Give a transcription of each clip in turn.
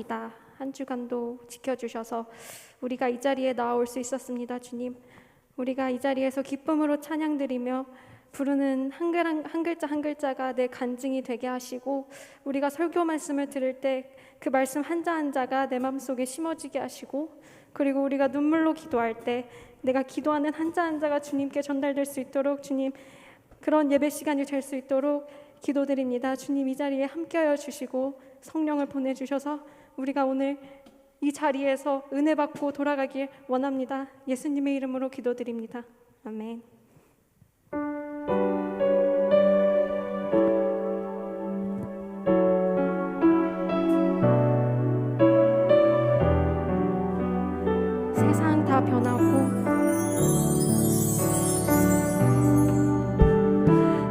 감사합니다. 한 주간도 지켜주셔서 우리가 이 자리에 나올 수 있었습니다. 주님, 우리가 이 자리에서 기쁨으로 찬양드리며 부르는 한 글자 한 글자가 내 간증이 되게 하시고, 우리가 설교 말씀을 들을 때 그 말씀 한자 한자가 내 마음속에 심어지게 하시고, 그리고 우리가 눈물로 기도할 때 내가 기도하는 한자 한자가 주님께 전달될 수 있도록, 주님, 그런 예배 시간이 될 수 있도록 기도드립니다. 주님, 이 자리에 함께하여 주시고 성령을 보내주셔서 우리가 오늘 이 자리에서 은혜 받고 돌아가길 원합니다. 예수님의 이름으로 기도드립니다. 아멘. 세상 다 변하고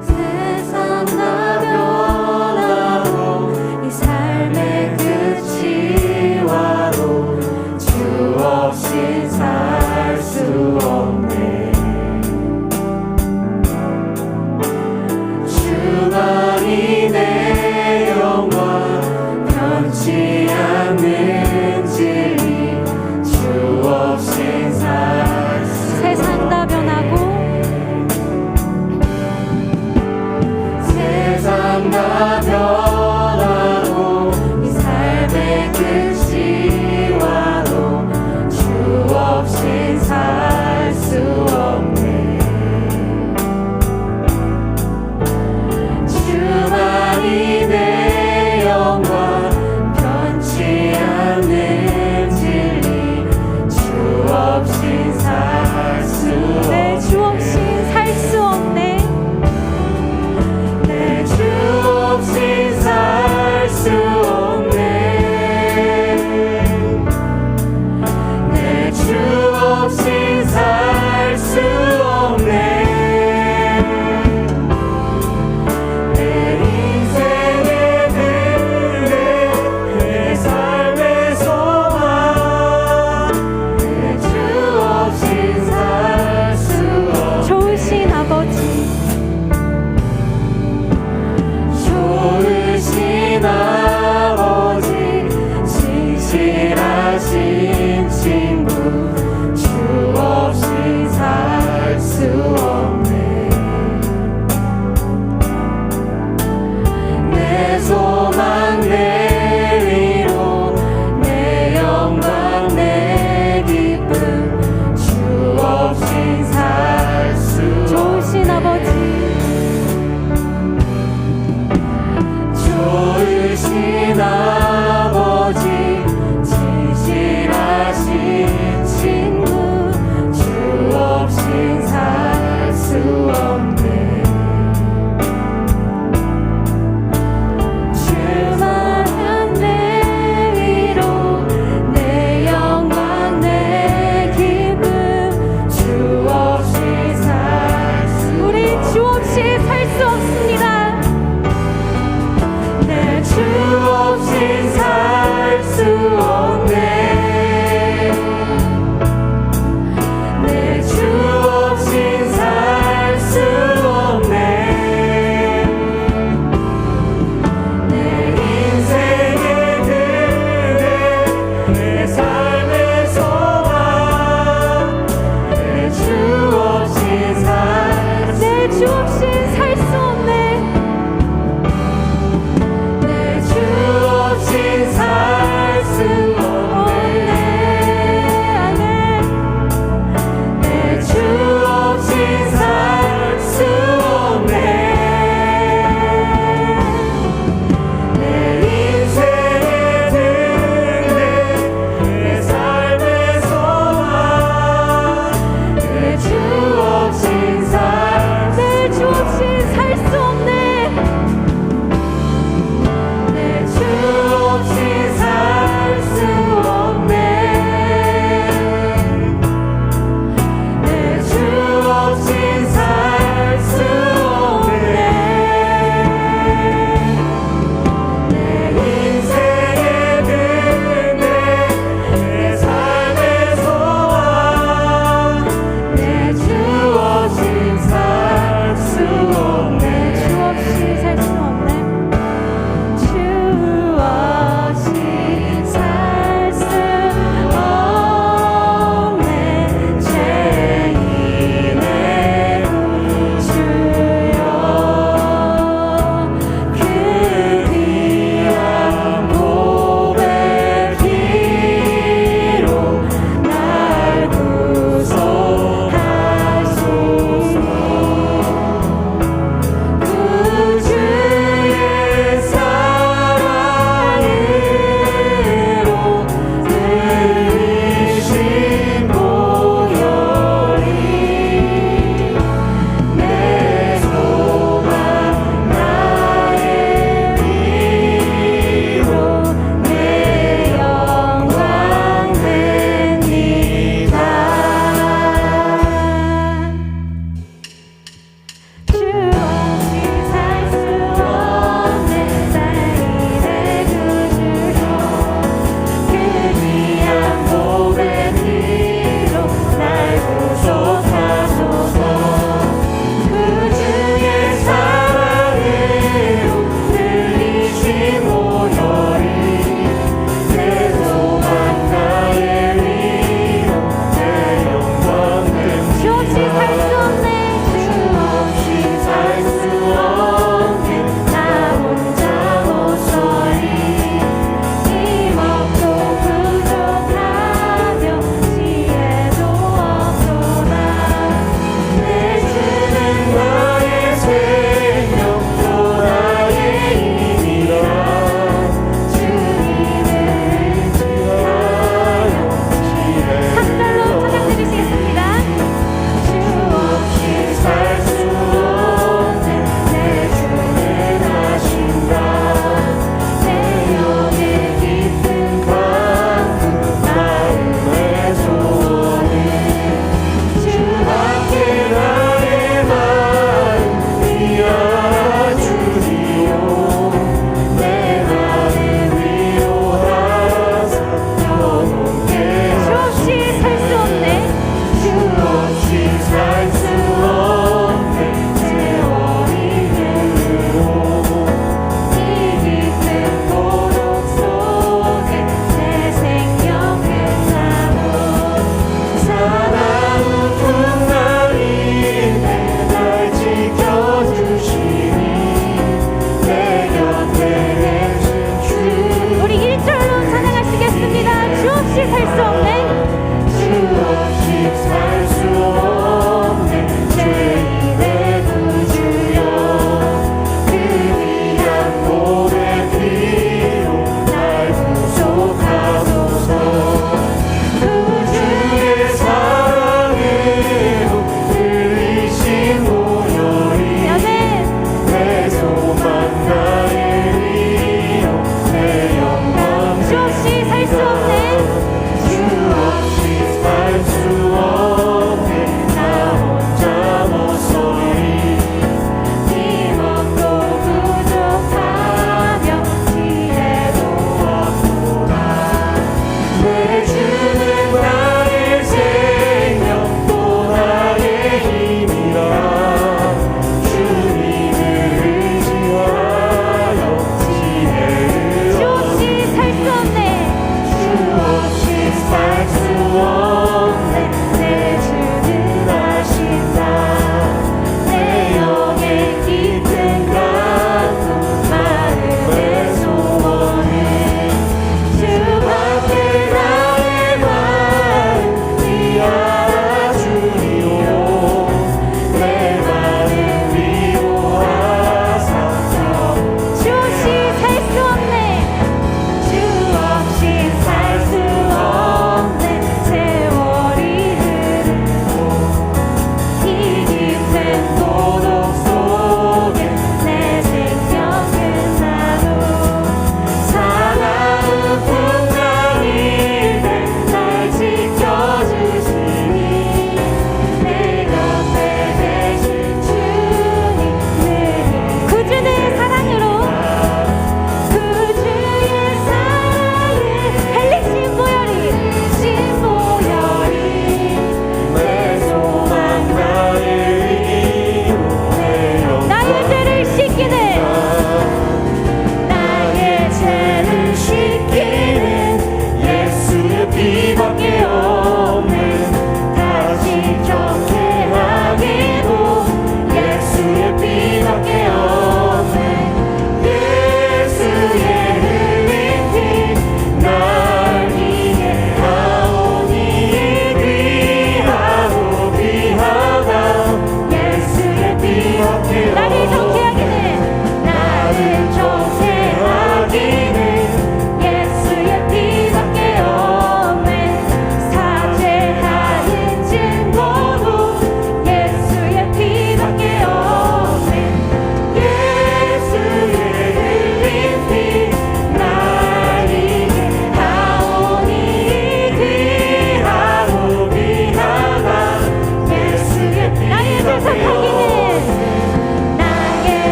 세상 다 변하고 이 삶의 끝이 와도 주 없이 살 수 없네. 주만이 내 영광 변치 않는 진리, 주 없이 살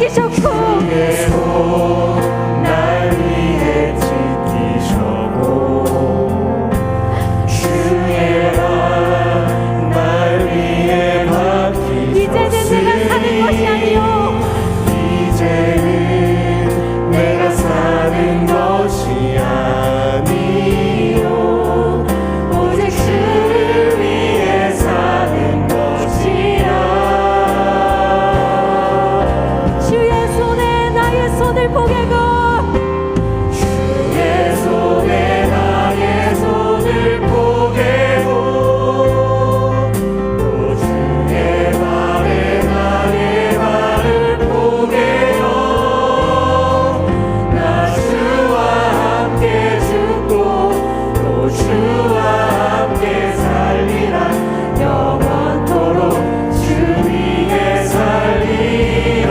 지키셨고 날 위해 지키셨고 주의 발 날 위해 이제는 내가 사는 것이 아니요 이제는 내가 사는 것이 아니요 오직 주를 위해 사는 것이라 주의 손에 나의 손을 포개고 주의 손에 나의 손을 포개고 또 주의 발에 나의 발을 포개어 나 주와 함께 죽고 또 주와 함께 살리라 영원토록 주 위에 살리라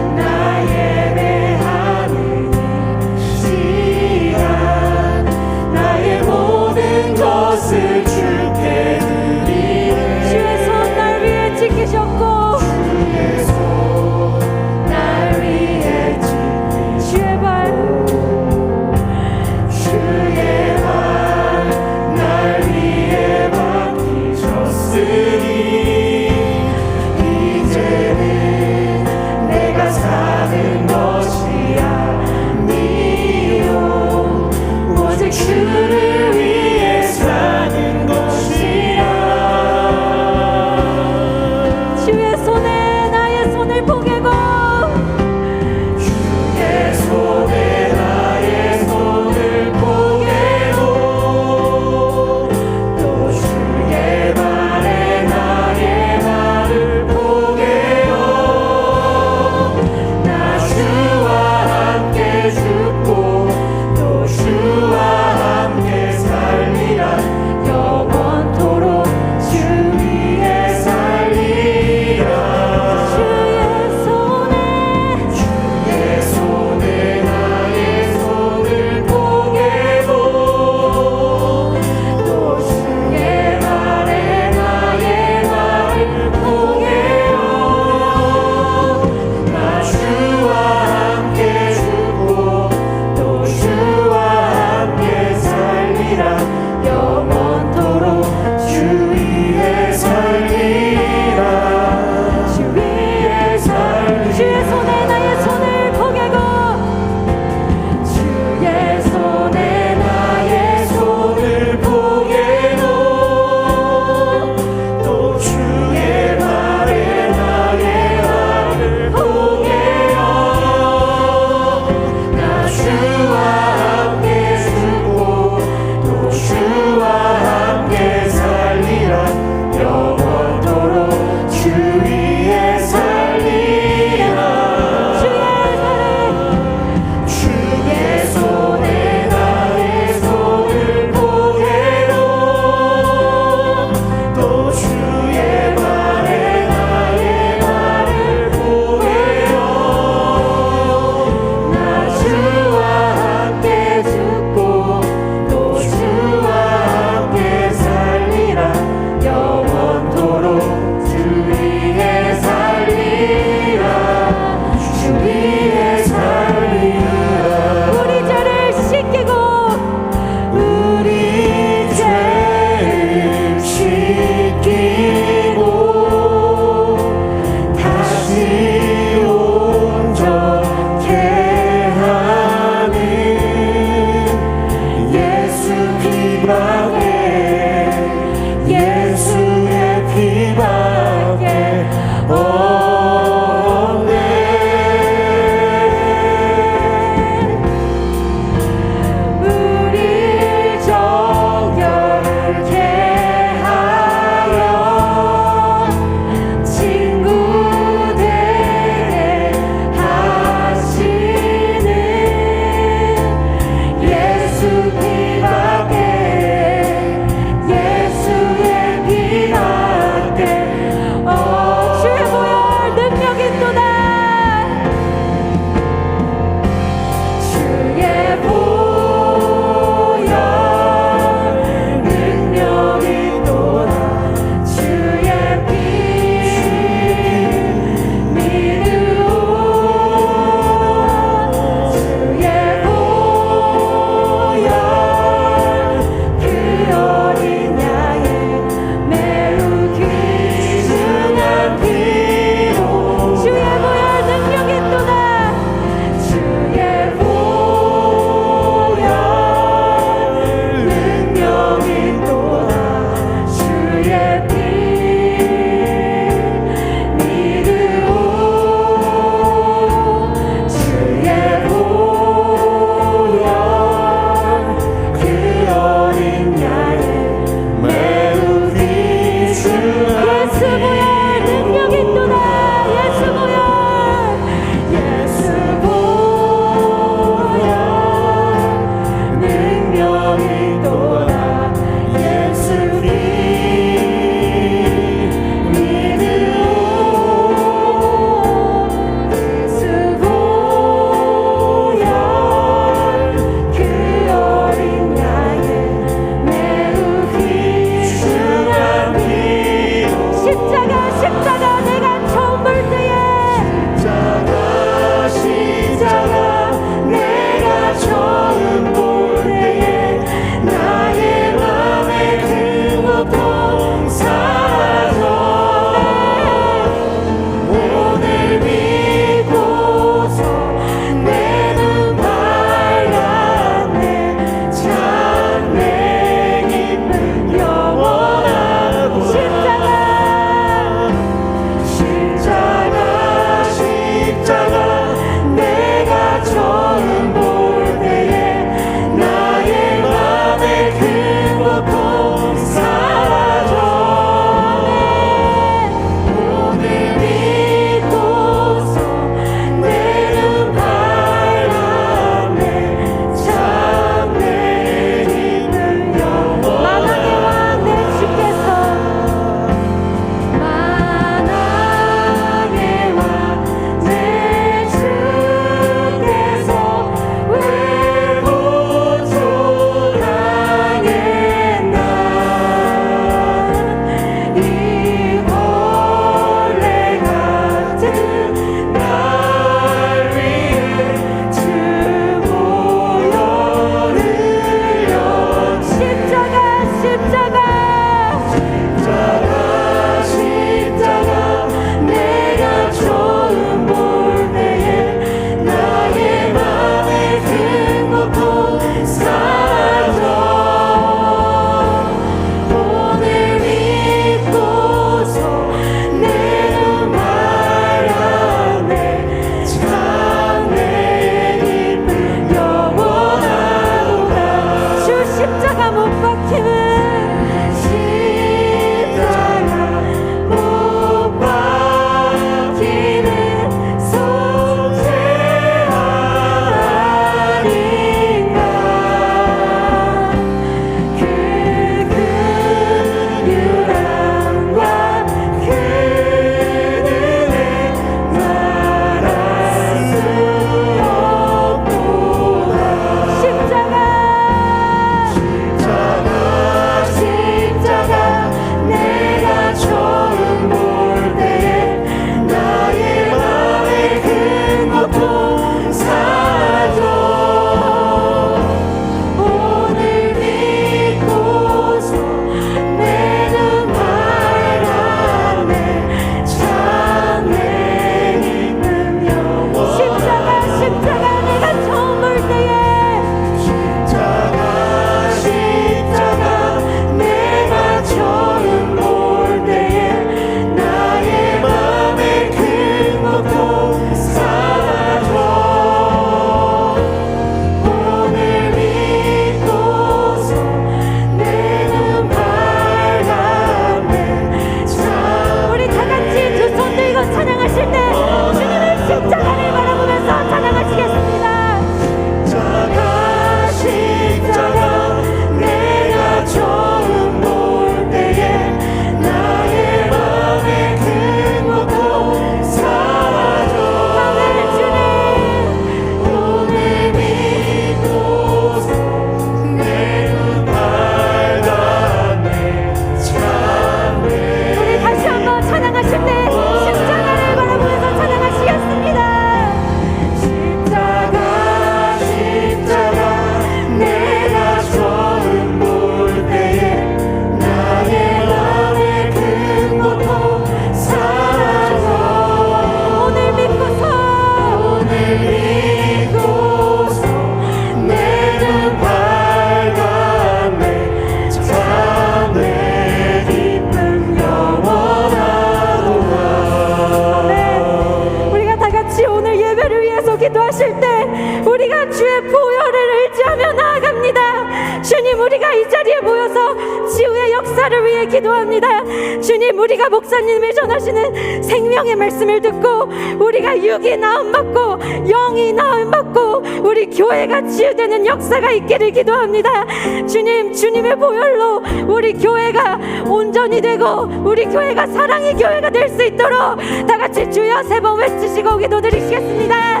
역사를 위해 기도합니다. 주님, 우리가 목사님이 전하시는 생명의 말씀을 듣고 우리가 육이 나음받고 영이 나음받고 우리 교회가 치유되는 역사가 있기를 기도합니다. 주님, 주님의 보혈로 우리 교회가 온전히 되고 우리 교회가 사랑의 교회가 될 수 있도록 다 같이 주여 세 번 외치시고 기도드리시겠습니다.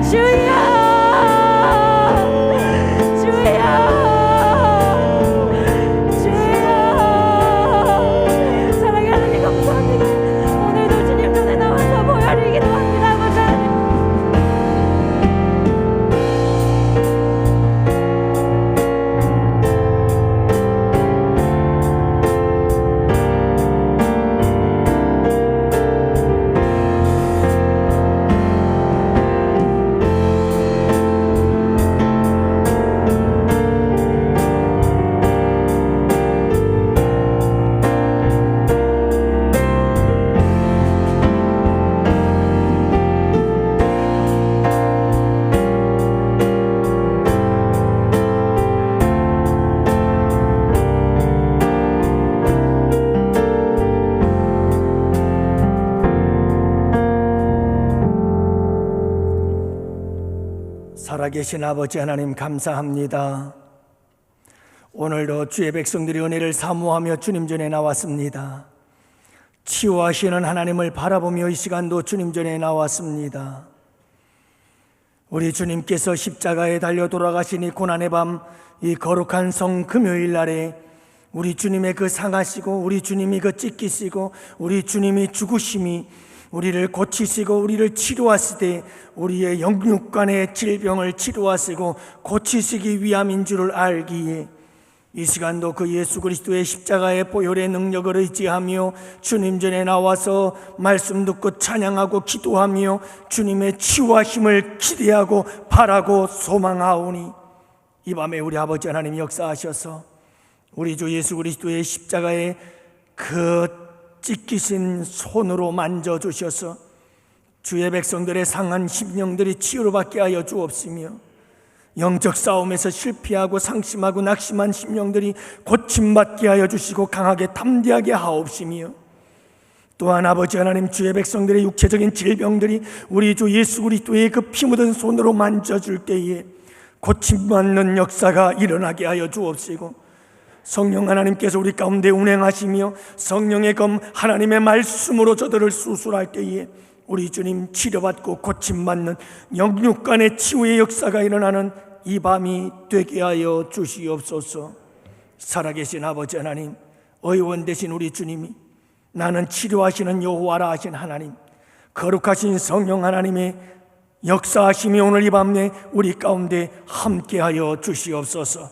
주여, 주여. 살아계신 아버지 하나님, 감사합니다. 오늘도 주의 백성들이 은혜를 사모하며 주님 전에 나왔습니다. 치유하시는 하나님을 바라보며 이 시간도 주님 전에 나왔습니다. 우리 주님께서 십자가에 달려 돌아가신 이 고난의 밤, 이 거룩한 성 금요일 날에 우리 주님의 그 상하시고 우리 주님이 그 찢기시고 우리 주님이 죽으심이 우리를 고치시고 우리를 치료하시되 우리의 영육간의 질병을 치료하시고 고치시기 위함인 줄을 알기에 이 시간도 그 예수 그리스도의 십자가의 보혈의 능력을 의지하며 주님 전에 나와서 말씀 듣고 찬양하고 기도하며 주님의 치유하심을 기대하고 바라고 소망하오니 이 밤에 우리 아버지 하나님 역사하셔서 우리 주 예수 그리스도의 십자가의 그 찢기신 손으로 만져주셔서 주의 백성들의 상한 심령들이 치유를 받게 하여 주옵시며 영적 싸움에서 실패하고 상심하고 낙심한 심령들이 고침받게 하여 주시고 강하게 담대하게 하옵시며 또한 아버지 하나님, 주의 백성들의 육체적인 질병들이 우리 주 예수 그리스도의 그 피 묻은 손으로 만져줄 때에 고침받는 역사가 일어나게 하여 주옵시고 성령 하나님께서 우리 가운데 운행하시며 성령의 검 하나님의 말씀으로 저들을 수술할 때에 우리 주님 치료받고 고침받는 영육간의 치유의 역사가 일어나는 이 밤이 되게 하여 주시옵소서. 살아계신 아버지 하나님, 의원 되신 우리 주님이 나는 치료하시는 여호와라 하신 하나님, 거룩하신 성령 하나님의 역사하심이 오늘 이 밤에 우리 가운데 함께하여 주시옵소서.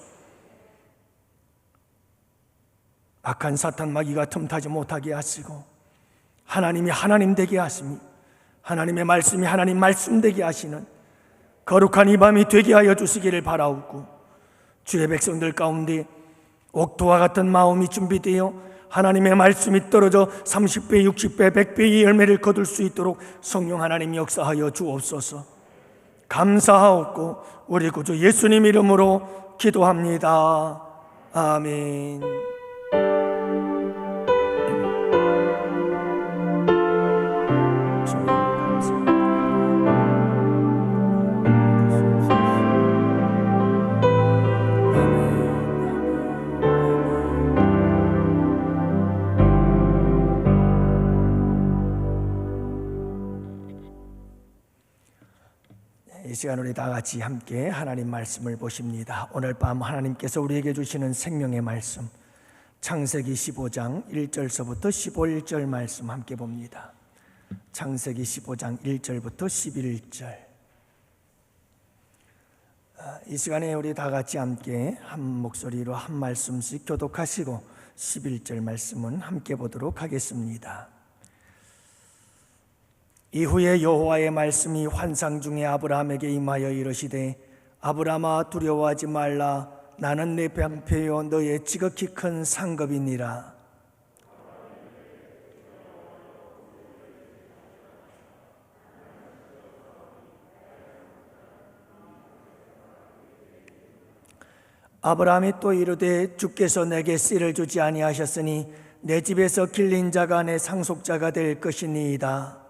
악한 사탄 마귀가 틈타지 못하게 하시고 하나님이 하나님 되게 하시니 하나님의 말씀이 하나님 말씀 되게 하시는 거룩한 이 밤이 되게 하여 주시기를 바라옵고 주의 백성들 가운데 옥토와 같은 마음이 준비되어 하나님의 말씀이 떨어져 30배, 60배, 100배의 열매를 거둘 수 있도록 성령 하나님 역사하여 주옵소서. 감사하옵고 우리 구주 예수님 이름으로 기도합니다. 아멘. 이 시간 우리 다 같이 함께 하나님 말씀을 보십니다. 오늘 밤 하나님께서 우리에게 주시는 생명의 말씀, 창세기 15장 1절서부터 15절 말씀 함께 봅니다. 창세기 15장 1절부터 11절. 이 시간에 우리 다 같이 함께 한 목소리로 한 말씀씩 교독하시고 11절 말씀은 함께 보도록 하겠습니다. 이후에 여호와의 말씀이 환상 중에 아브라함에게 임하여 이르시되 아브라함아 두려워하지 말라. 나는 내 방패요 너의 지극히 큰 상급이니라. 아브라함이 또 이르되 주께서 내게 씨를 주지 아니하셨으니 내 집에서 길린 자가 내 상속자가 될 것이니이다.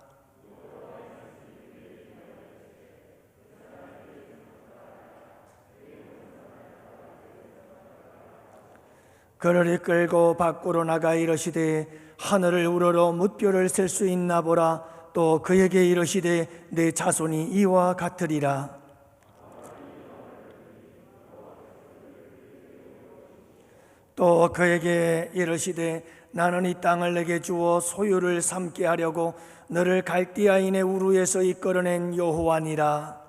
그를 이끌고 밖으로 나가 이르시되 하늘을 우러러 뭇별을 셀 수 있나 보라. 또 그에게 이르시되 내 자손이 이와 같으리라. 또 그에게 이르시되 나는 이 땅을 내게 주어 소유를 삼게 하려고 너를 갈대아인의 우르에서 이끌어낸 여호와니라.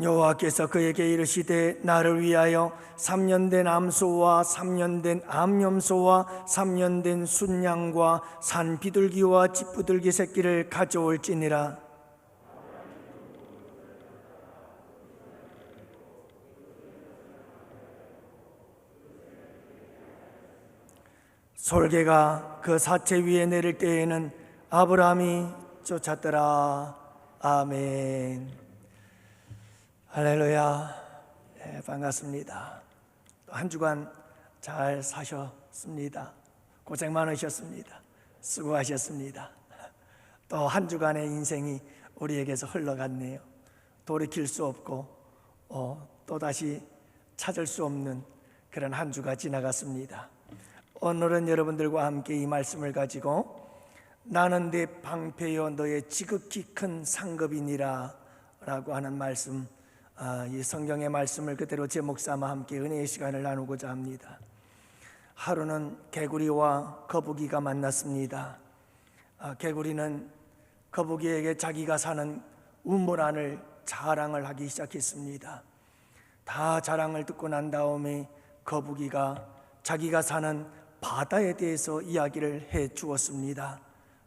여호와께서 그에게 이르시되 나를 위하여 3년 된 암소와 3년 된 암염소와 3년 된 순양과 산 비둘기와 집부들기 새끼를 가져올지니라. 솔개가 그 사체 위에 내릴 때에는 아브라함이 쫓았더라. 아멘. 할렐루야. 네, 반갑습니다. 한 주간 잘 사셨습니다. 고생 많으셨습니다. 수고하셨습니다. 또 한 주간의 인생이 우리에게서 흘러갔네요. 돌이킬 수 없고 또다시 찾을 수 없는 그런 한 주가 지나갔습니다. 오늘은 여러분들과 함께 이 말씀을 가지고 나는 내 방패요 너의 지극히 큰 상급이니라 라고 하는 말씀, 이 성경의 말씀을 그대로 제목 삼아 함께 은혜의 시간을 나누고자 합니다. 하루는 개구리와 거북이가 만났습니다. 개구리는 거북이에게 자기가 사는 우물안을 자랑을 하기 시작했습니다. 다 자랑을 듣고 난 다음에 거북이가 자기가 사는 바다에 대해서 이야기를 해 주었습니다.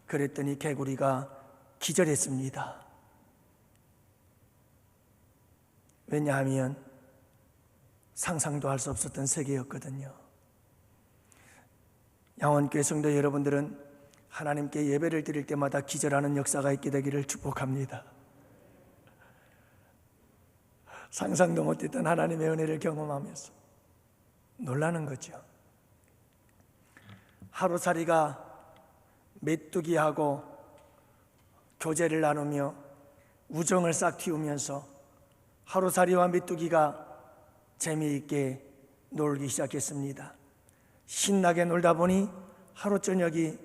그랬더니 개구리가 기절했습니다. 왜냐하면 상상도 할 수 없었던 세계였거든요. 양원교회 성도 여러분들은 하나님께 예배를 드릴 때마다 기절하는 역사가 있게 되기를 축복합니다. 상상도 못했던 하나님의 은혜를 경험하면서 놀라는 거죠. 하루살이가 메뚜기하고 교제를 나누며 우정을 싹 틔우면서 하루살이와 메뚜기가 재미있게 놀기 시작했습니다. 신나게 놀다 보니 하루 저녁이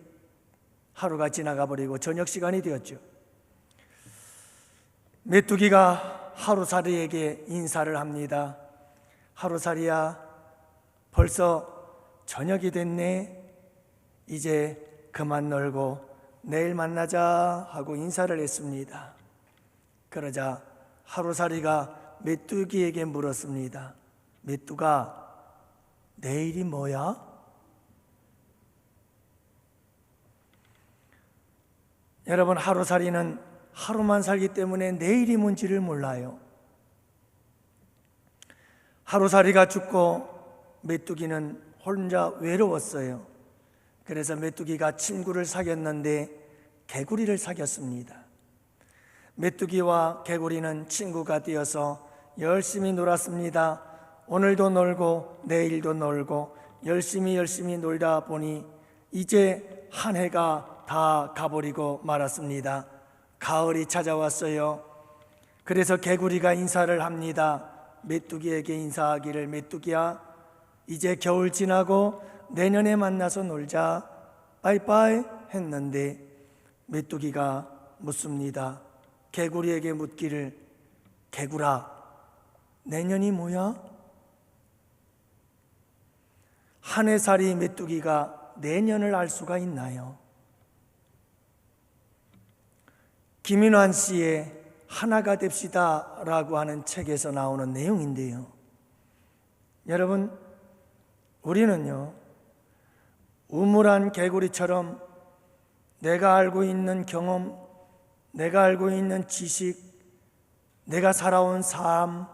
하루가 지나가 버리고 저녁 시간이 되었죠. 메뚜기가 하루살이에게 인사를 합니다. 하루살이야, 벌써 저녁이 됐네. 이제 그만 놀고 내일 만나자 하고 인사를 했습니다. 그러자 하루살이가 메뚜기에게 물었습니다. 메뚜가, 내일이 뭐야? 여러분, 하루살이는 하루만 살기 때문에 내일이 뭔지를 몰라요. 하루살이가 죽고 메뚜기는 혼자 외로웠어요. 그래서 메뚜기가 친구를 사귀었는데 개구리를 사귀었습니다. 메뚜기와 개구리는 친구가 되어서 열심히 놀았습니다. 오늘도 놀고 내일도 놀고 열심히 놀다 보니 이제 한 해가 다 가버리고 말았습니다. 가을이 찾아왔어요. 그래서 개구리가 인사를 합니다. 메뚜기에게 인사하기를, 메뚜기야, 이제 겨울 지나고 내년에 만나서 놀자, 빠이빠이 했는데 메뚜기가 묻습니다. 개구리에게 묻기를, 개구라, 내년이 뭐야? 한 해살이 메뚜기가 내년을 알 수가 있나요? 김인환 씨의 하나가 됩시다 라고 하는 책에서 나오는 내용인데요, 여러분, 우리는요, 우물안 개구리처럼 내가 알고 있는 경험, 내가 알고 있는 지식, 내가 살아온 삶,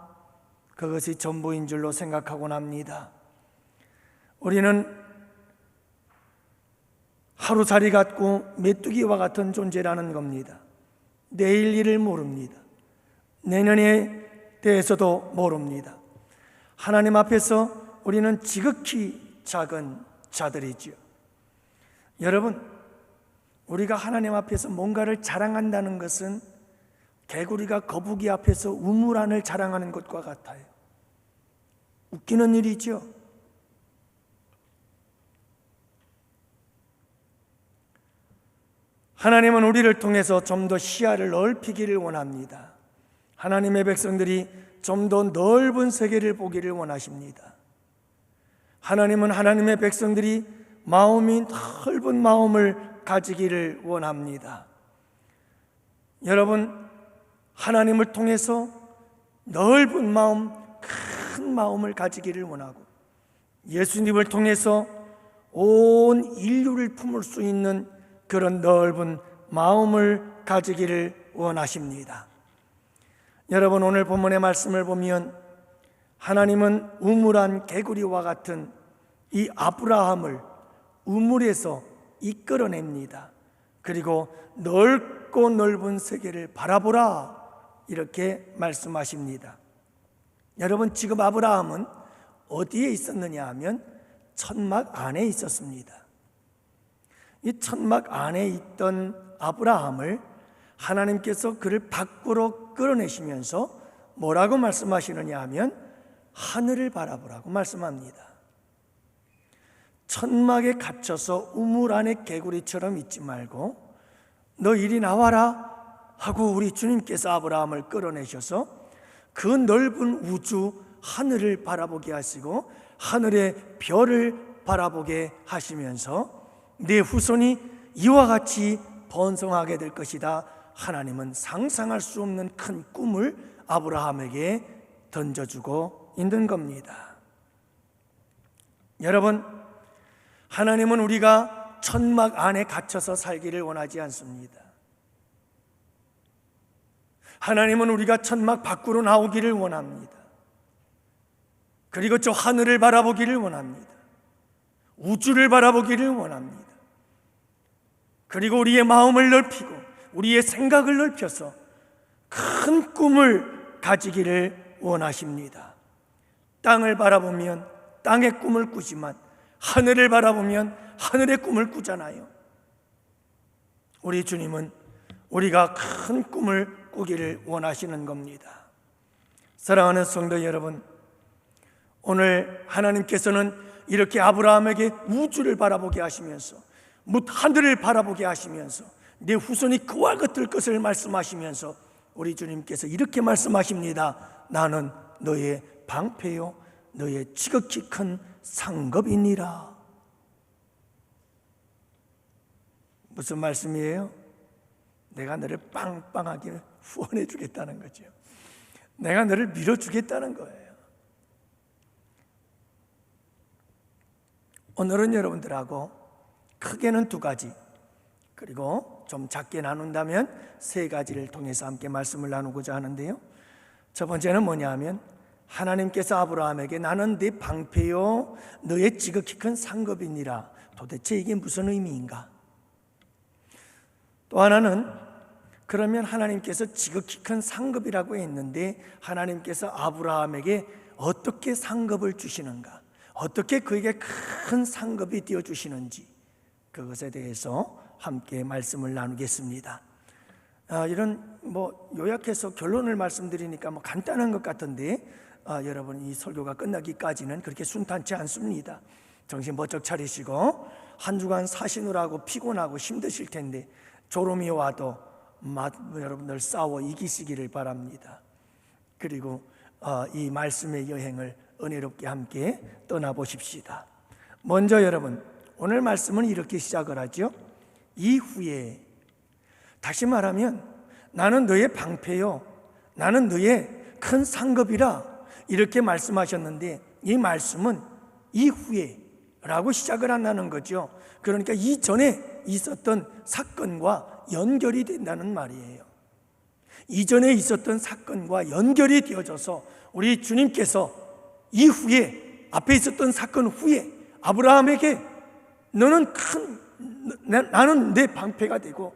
그것이 전부인 줄로 생각하곤 합니다. 우리는 하루살이 같고 메뚜기와 같은 존재라는 겁니다. 내일 일을 모릅니다. 내년에 대해서도 모릅니다. 하나님 앞에서 우리는 지극히 작은 자들이지요. 여러분, 우리가 하나님 앞에서 뭔가를 자랑한다는 것은 개구리가 거북이 앞에서 우물안을 자랑하는 것과 같아요. 웃기는 일이죠. 하나님은 우리를 통해서 좀 더 시야를 넓히기를 원합니다. 하나님의 백성들이 좀 더 넓은 세계를 보기를 원하십니다. 하나님은 하나님의 백성들이 마음이 넓은 마음을 가지기를 원합니다. 여러분, 하나님을 통해서 넓은 마음, 큰 마음을 가지기를 원하고 예수님을 통해서 온 인류를 품을 수 있는 그런 넓은 마음을 가지기를 원하십니다. 여러분, 오늘 본문의 말씀을 보면 하나님은 우물안 개구리와 같은 이 아브라함을 우물에서 이끌어냅니다. 그리고 넓고 넓은 세계를 바라보라, 이렇게 말씀하십니다. 여러분, 지금 아브라함은 어디에 있었느냐 하면 천막 안에 있었습니다. 이 천막 안에 있던 아브라함을 하나님께서 그를 밖으로 끌어내시면서 뭐라고 말씀하시느냐 하면 하늘을 바라보라고 말씀합니다. 천막에 갇혀서 우물 안에 개구리처럼 있지 말고 너 이리 나와라 하고 우리 주님께서 아브라함을 끌어내셔서 그 넓은 우주 하늘을 바라보게 하시고 하늘의 별을 바라보게 하시면서 내 후손이 이와 같이 번성하게 될 것이다. 하나님은 상상할 수 없는 큰 꿈을 아브라함에게 던져주고 있는 겁니다. 여러분, 하나님은 우리가 천막 안에 갇혀서 살기를 원하지 않습니다. 하나님은 우리가 천막 밖으로 나오기를 원합니다. 그리고 저 하늘을 바라보기를 원합니다. 우주를 바라보기를 원합니다. 그리고 우리의 마음을 넓히고 우리의 생각을 넓혀서 큰 꿈을 가지기를 원하십니다. 땅을 바라보면 땅의 꿈을 꾸지만 하늘을 바라보면 하늘의 꿈을 꾸잖아요. 우리 주님은 우리가 큰 꿈을 꾸기를 원하시는 겁니다. 사랑하는 성도 여러분, 오늘 하나님께서는 이렇게 아브라함에게 우주를 바라보게 하시면서 뭇 하늘을 바라보게 하시면서 내 후손이 그와 같을 것을 말씀하시면서 우리 주님께서 이렇게 말씀하십니다. 나는 너의 방패요 너의 지극히 큰 상급이니라. 무슨 말씀이에요? 내가 너를 빵빵하게 후원해 주겠다는 거죠. 내가 너를 밀어주겠다는 거예요. 오늘은 여러분들하고 크게는 2가지, 그리고 좀 작게 나눈다면 3가지를 통해서 함께 말씀을 나누고자 하는데요. 첫 번째는 뭐냐 하면 하나님께서 아브라함에게 나는 네 방패요 너의 지극히 큰 상급이니라. 도대체 이게 무슨 의미인가? 또 하나는 그러면 하나님께서 지극히 큰 상급이라고 했는데 하나님께서 아브라함에게 어떻게 상급을 주시는가? 어떻게 그에게 큰 상급이 되어주시는지 그것에 대해서 함께 말씀을 나누겠습니다. 이런 요약해서 결론을 말씀드리니까 간단한 것 같은데 여러분 이 설교가 끝나기까지는 그렇게 순탄치 않습니다. 정신 번쩍 차리시고 한 주간 사시느라고 피곤하고 힘드실 텐데 졸음이 와도 여러분들 싸워 이기시기를 바랍니다. 그리고 이 말씀의 여행을 은혜롭게 함께 떠나보십시다. 먼저 여러분, 오늘 말씀은 이렇게 시작을 하죠. 이후에, 다시 말하면 나는 너의 방패요 나는 너의 큰 상급이라 이렇게 말씀하셨는데 이 말씀은 이후에 라고 시작을 한다는 거죠. 그러니까 이전에 있었던 사건과 연결이 된다는 말이에요. 이전에 있었던 사건과 연결이 되어져서 우리 주님께서 이후에 앞에 있었던 사건 후에 아브라함에게 나는 내 방패가 되고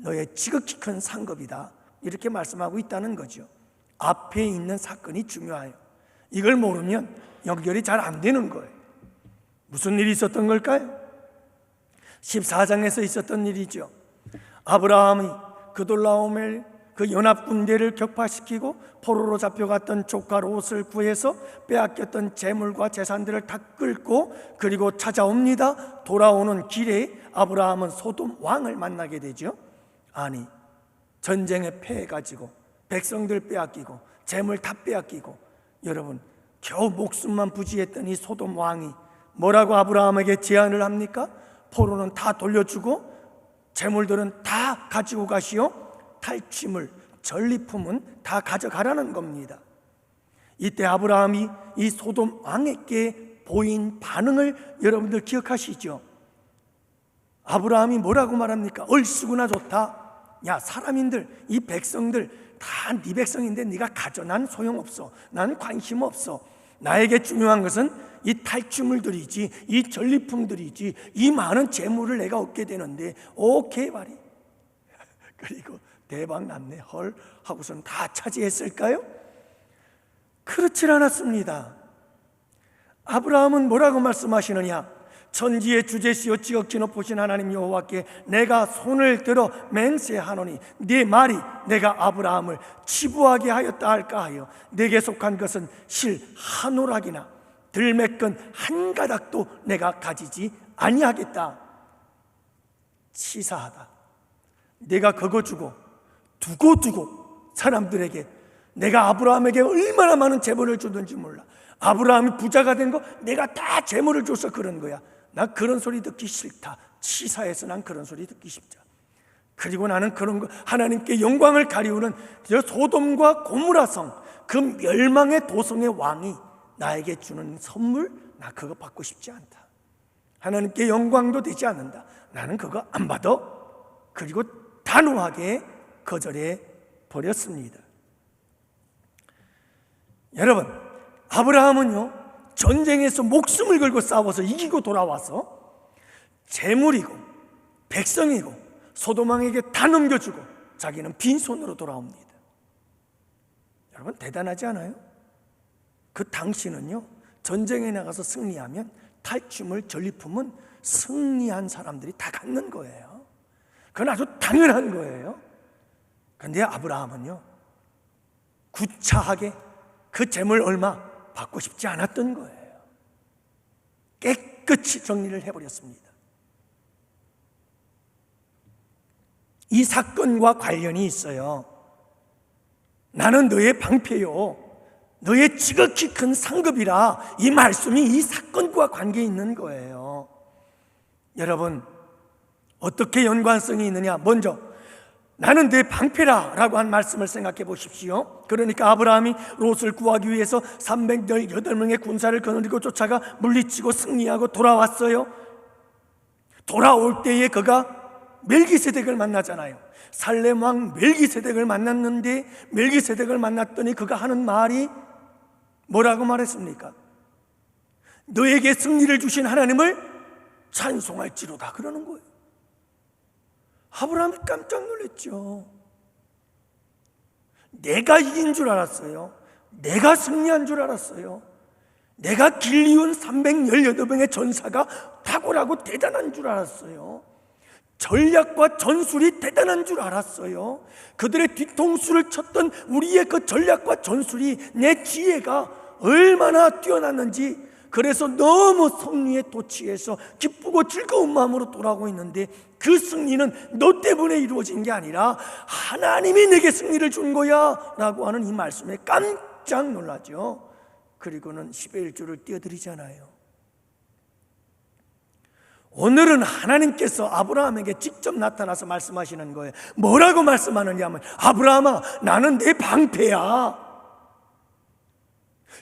너의 지극히 큰 상급이다, 이렇게 말씀하고 있다는 거죠. 앞에 있는 사건이 중요해요. 이걸 모르면 연결이 잘 안 되는 거예요. 무슨 일이 있었던 걸까요? 14장에서 있었던 일이죠. 아브라함이 그돌라오멜 그 연합군대를 격파시키고 포로로 잡혀갔던 조카 롯을 구해서 빼앗겼던 재물과 재산들을 다 끌고 그리고 찾아옵니다. 돌아오는 길에 아브라함은 소돔 왕을 만나게 되죠. 아니, 전쟁에 패해가지고 백성들 빼앗기고 재물 다 빼앗기고, 여러분 겨우 목숨만 부지했던 이 소돔 왕이 뭐라고 아브라함에게 제안을 합니까? 포로는 다 돌려주고 재물들은 다 가지고 가시오, 탈취물, 전리품은 다 가져가라는 겁니다. 이때 아브라함이 이 소돔 왕에게 보인 반응을 여러분들 기억하시죠? 아브라함이 뭐라고 말합니까? 얼씨구나 좋다. 야, 사람인들, 이 백성들 다 네 백성인데 네가 가져. 난 소용없어. 난 관심 없어. 나에게 중요한 것은 이 탈취물들이지, 이 전리품들이지, 이 많은 재물을 내가 얻게 되는데 오케이 말이. 그리고 대박 났네, 헐 하고서는 다 차지했을까요? 그렇질 않았습니다. 아브라함은 뭐라고 말씀하시느냐? 천지의 주제시요 지극히 높으신 하나님 여호와께 내가 손을 들어 맹세하노니 네 말이 내가 아브라함을 치부하게 하였다 할까 하여 내게 속한 것은 실 한 오락이나 들매끈 한 가닥도 내가 가지지 아니하겠다. 치사하다. 내가 그거 주고 두고 사람들에게 내가 아브라함에게 얼마나 많은 재물을 주든지 몰라. 아브라함이 부자가 된 거 내가 다 재물을 줘서 그런 거야. 나 그런 소리 듣기 싫다. 치사해서 난 그런 소리 듣기 싫다. 그리고 나는 그런 거, 하나님께 영광을 가리우는 저 소돔과 고무라성, 그 멸망의 도성의 왕이 나에게 주는 선물, 나 그거 받고 싶지 않다. 하나님께 영광도 되지 않는다. 나는 그거 안 받아. 그리고 단호하게 거절해 버렸습니다. 여러분, 아브라함은요, 전쟁에서 목숨을 걸고 싸워서 이기고 돌아와서 재물이고 백성이고 소돔 왕에게 다 넘겨주고 자기는 빈손으로 돌아옵니다. 여러분, 대단하지 않아요? 그 당시는요, 전쟁에 나가서 승리하면 탈취물, 전리품은 승리한 사람들이 다 갖는 거예요. 그건 아주 당연한 거예요. 그런데 아브라함은요, 구차하게 그 재물 얼마 받고 싶지 않았던 거예요. 깨끗이 정리를 해버렸습니다. 이 사건과 관련이 있어요. 나는 너의 방패요, 너의 지극히 큰 상급이라, 이 말씀이 이 사건과 관계 있는 거예요. 여러분, 어떻게 연관성이 있느냐? 먼저 나는 내 방패라 라고 한 말씀을 생각해 보십시오. 그러니까 아브라함이 롯을 구하기 위해서 318명의 군사를 거느리고 쫓아가 물리치고 승리하고 돌아왔어요. 돌아올 때에 그가 멜기세덱을 만나잖아요. 살렘 왕 멜기세덱을 만났는데, 멜기세덱을 만났더니 그가 하는 말이 뭐라고 말했습니까? 너에게 승리를 주신 하나님을 찬송할지로다, 그러는 거예요. 아브라함이 깜짝 놀랐죠. 내가 이긴 줄 알았어요. 내가 승리한 줄 알았어요. 내가 길리온 318명의 전사가 탁월하고 대단한 줄 알았어요. 전략과 전술이 대단한 줄 알았어요. 그들의 뒤통수를 쳤던 우리의 그 전략과 전술이, 내 지혜가 얼마나 뛰어났는지, 그래서 너무 승리에 도취해서 기쁘고 즐거운 마음으로 돌아오고 있는데, 그 승리는 너 때문에 이루어진 게 아니라 하나님이 내게 승리를 준 거야 라고 하는 이 말씀에 깜짝 놀라죠. 그리고는 10의 1조를 띄워드리잖아요. 오늘은 하나님께서 아브라함에게 직접 나타나서 말씀하시는 거예요. 뭐라고 말씀하느냐 하면, 아브라함아, 나는 내 방패야.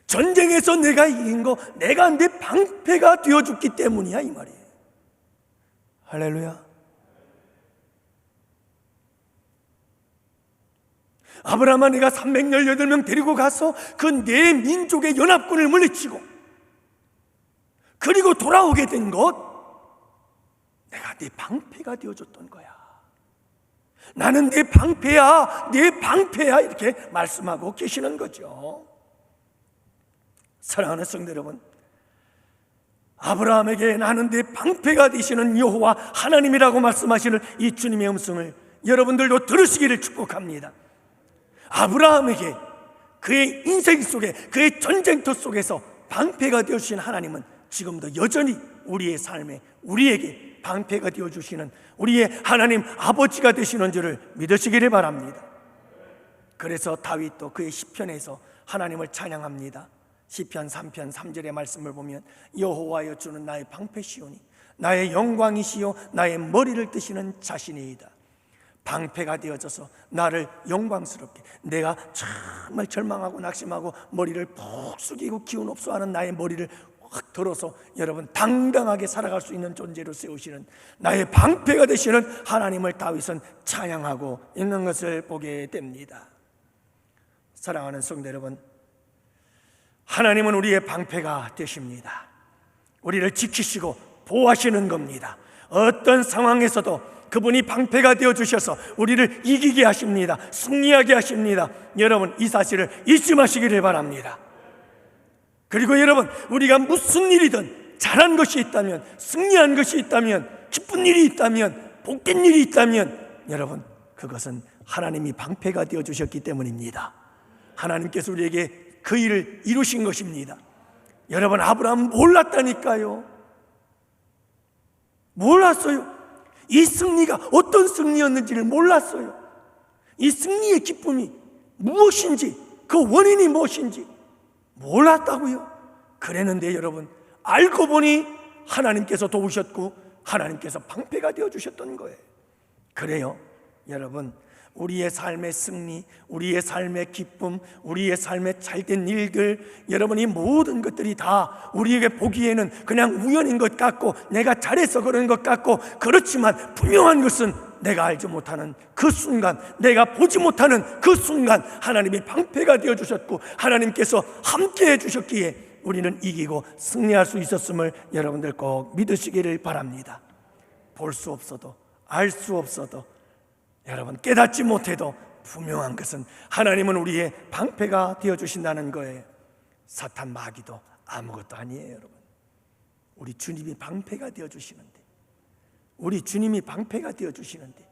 전쟁에서 내가 이긴 거 내가 내 방패가 되어줬기 때문이야, 이 말이에요. 할렐루야. 아브라함아, 내가 318명 데리고 가서 그 내 민족의 연합군을 물리치고 그리고 돌아오게 된 것, 내가 네 방패가 되어줬던 거야. 나는 네 방패야, 네 방패야, 이렇게 말씀하고 계시는 거죠. 사랑하는 성도 여러분, 아브라함에게 나는 네 방패가 되시는 여호와 하나님이라고 말씀하시는 이 주님의 음성을 여러분들도 들으시기를 축복합니다. 아브라함에게 그의 인생 속에, 그의 전쟁터 속에서 방패가 되어주신 하나님은 지금도 여전히 우리의 삶에, 우리에게 방패가 되어주시는 우리의 하나님 아버지가 되시는 줄을 믿으시기를 바랍니다. 그래서 다윗도 그의 시편에서 하나님을 찬양합니다. 시편 3편 3절의 말씀을 보면 여호와여 주는 나의 방패시오니 나의 영광이시요 나의 머리를 뜨시는 자신이이다. 방패가 되어져서 나를 영광스럽게, 내가 정말 절망하고 낙심하고 머리를 푹 숙이고 기운 없어 하는 나의 머리를 확 들어서 여러분 당당하게 살아갈 수 있는 존재로 세우시는 나의 방패가 되시는 하나님을 다윗은 찬양하고 있는 것을 보게 됩니다. 사랑하는 성도 여러분, 하나님은 우리의 방패가 되십니다. 우리를 지키시고 보호하시는 겁니다. 어떤 상황에서도 그분이 방패가 되어주셔서 우리를 이기게 하십니다. 승리하게 하십니다. 여러분, 이 사실을 잊지 마시기를 바랍니다. 그리고 여러분, 우리가 무슨 일이든 잘한 것이 있다면, 승리한 것이 있다면, 기쁜 일이 있다면, 복된 일이 있다면 여러분, 그것은 하나님이 방패가 되어주셨기 때문입니다. 하나님께서 우리에게 그 일을 이루신 것입니다. 여러분, 아브라함 몰랐다니까요. 몰랐어요. 이 승리가 어떤 승리였는지를 몰랐어요. 이 승리의 기쁨이 무엇인지, 그 원인이 무엇인지 몰랐다고요. 그랬는데 여러분, 알고 보니 하나님께서 도우셨고 하나님께서 방패가 되어주셨던 거예요. 그래요, 여러분, 우리의 삶의 승리, 우리의 삶의 기쁨, 우리의 삶의 잘된 일들, 여러분, 이 모든 것들이 다 우리에게 보기에는 그냥 우연인 것 같고 내가 잘해서 그런 것 같고, 그렇지만 분명한 것은 내가 알지 못하는 그 순간, 내가 보지 못하는 그 순간 하나님이 방패가 되어주셨고 하나님께서 함께 해주셨기에 우리는 이기고 승리할 수 있었음을 여러분들 꼭 믿으시기를 바랍니다. 볼 수 없어도, 알 수 없어도, 여러분 깨닫지 못해도 분명한 것은 하나님은 우리의 방패가 되어주신다는 거예요. 사탄 마귀도 아무것도 아니에요. 여러분, 우리 주님이 방패가 되어주시는데, 우리 주님이 방패가 되어주시는데,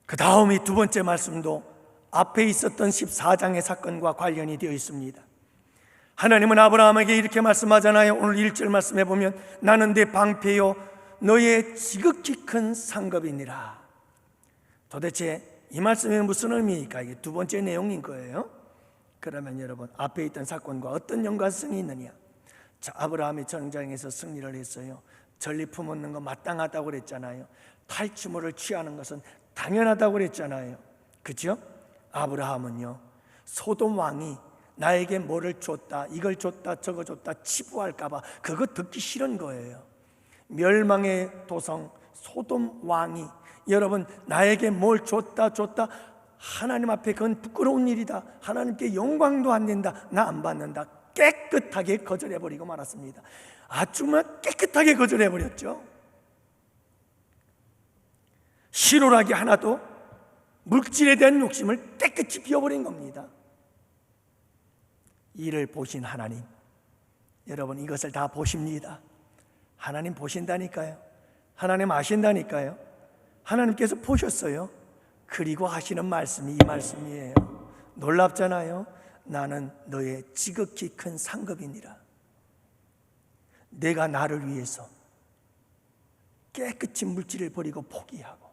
그 다음이 두 번째 말씀도 앞에 있었던 14장의 사건과 관련이 되어 있습니다. 하나님은 아브라함에게 이렇게 말씀하잖아요. 오늘 1절 말씀해 보면 나는 네 방패요 너의 지극히 큰 상급이니라. 도대체 이 말씀이 무슨 의미입니까? 이게 두 번째 내용인 거예요. 그러면 여러분, 앞에 있던 사건과 어떤 연관성이 있느냐? 자, 아브라함이 전쟁에서 승리를 했어요. 전리 품었는 거 마땅하다고 그랬잖아요. 탈취물을 취하는 것은 당연하다고 그랬잖아요. 그렇죠? 아브라함은요, 소돔 왕이 나에게 뭐를 줬다, 이걸 줬다, 저거 줬다 치부할까 봐 그거 듣기 싫은 거예요. 멸망의 도성 소돔 왕이 여러분 나에게 뭘 줬다 하나님 앞에 그건 부끄러운 일이다, 하나님께 영광도 안 된다, 나 안 받는다, 깨끗하게 거절해버리고 말았습니다. 정말 깨끗하게 거절해버렸죠. 실오라기 하나도 물질에 대한 욕심을 깨끗이 비워버린 겁니다. 이를 보신 하나님, 여러분 이것을 다 보십니다. 하나님 보신다니까요. 하나님 아신다니까요. 하나님께서 보셨어요. 그리고 하시는 말씀이 이 말씀이에요. 놀랍잖아요. 나는 너의 지극히 큰 상급이니라. 내가 나를 위해서 깨끗이 물질을 버리고 포기하고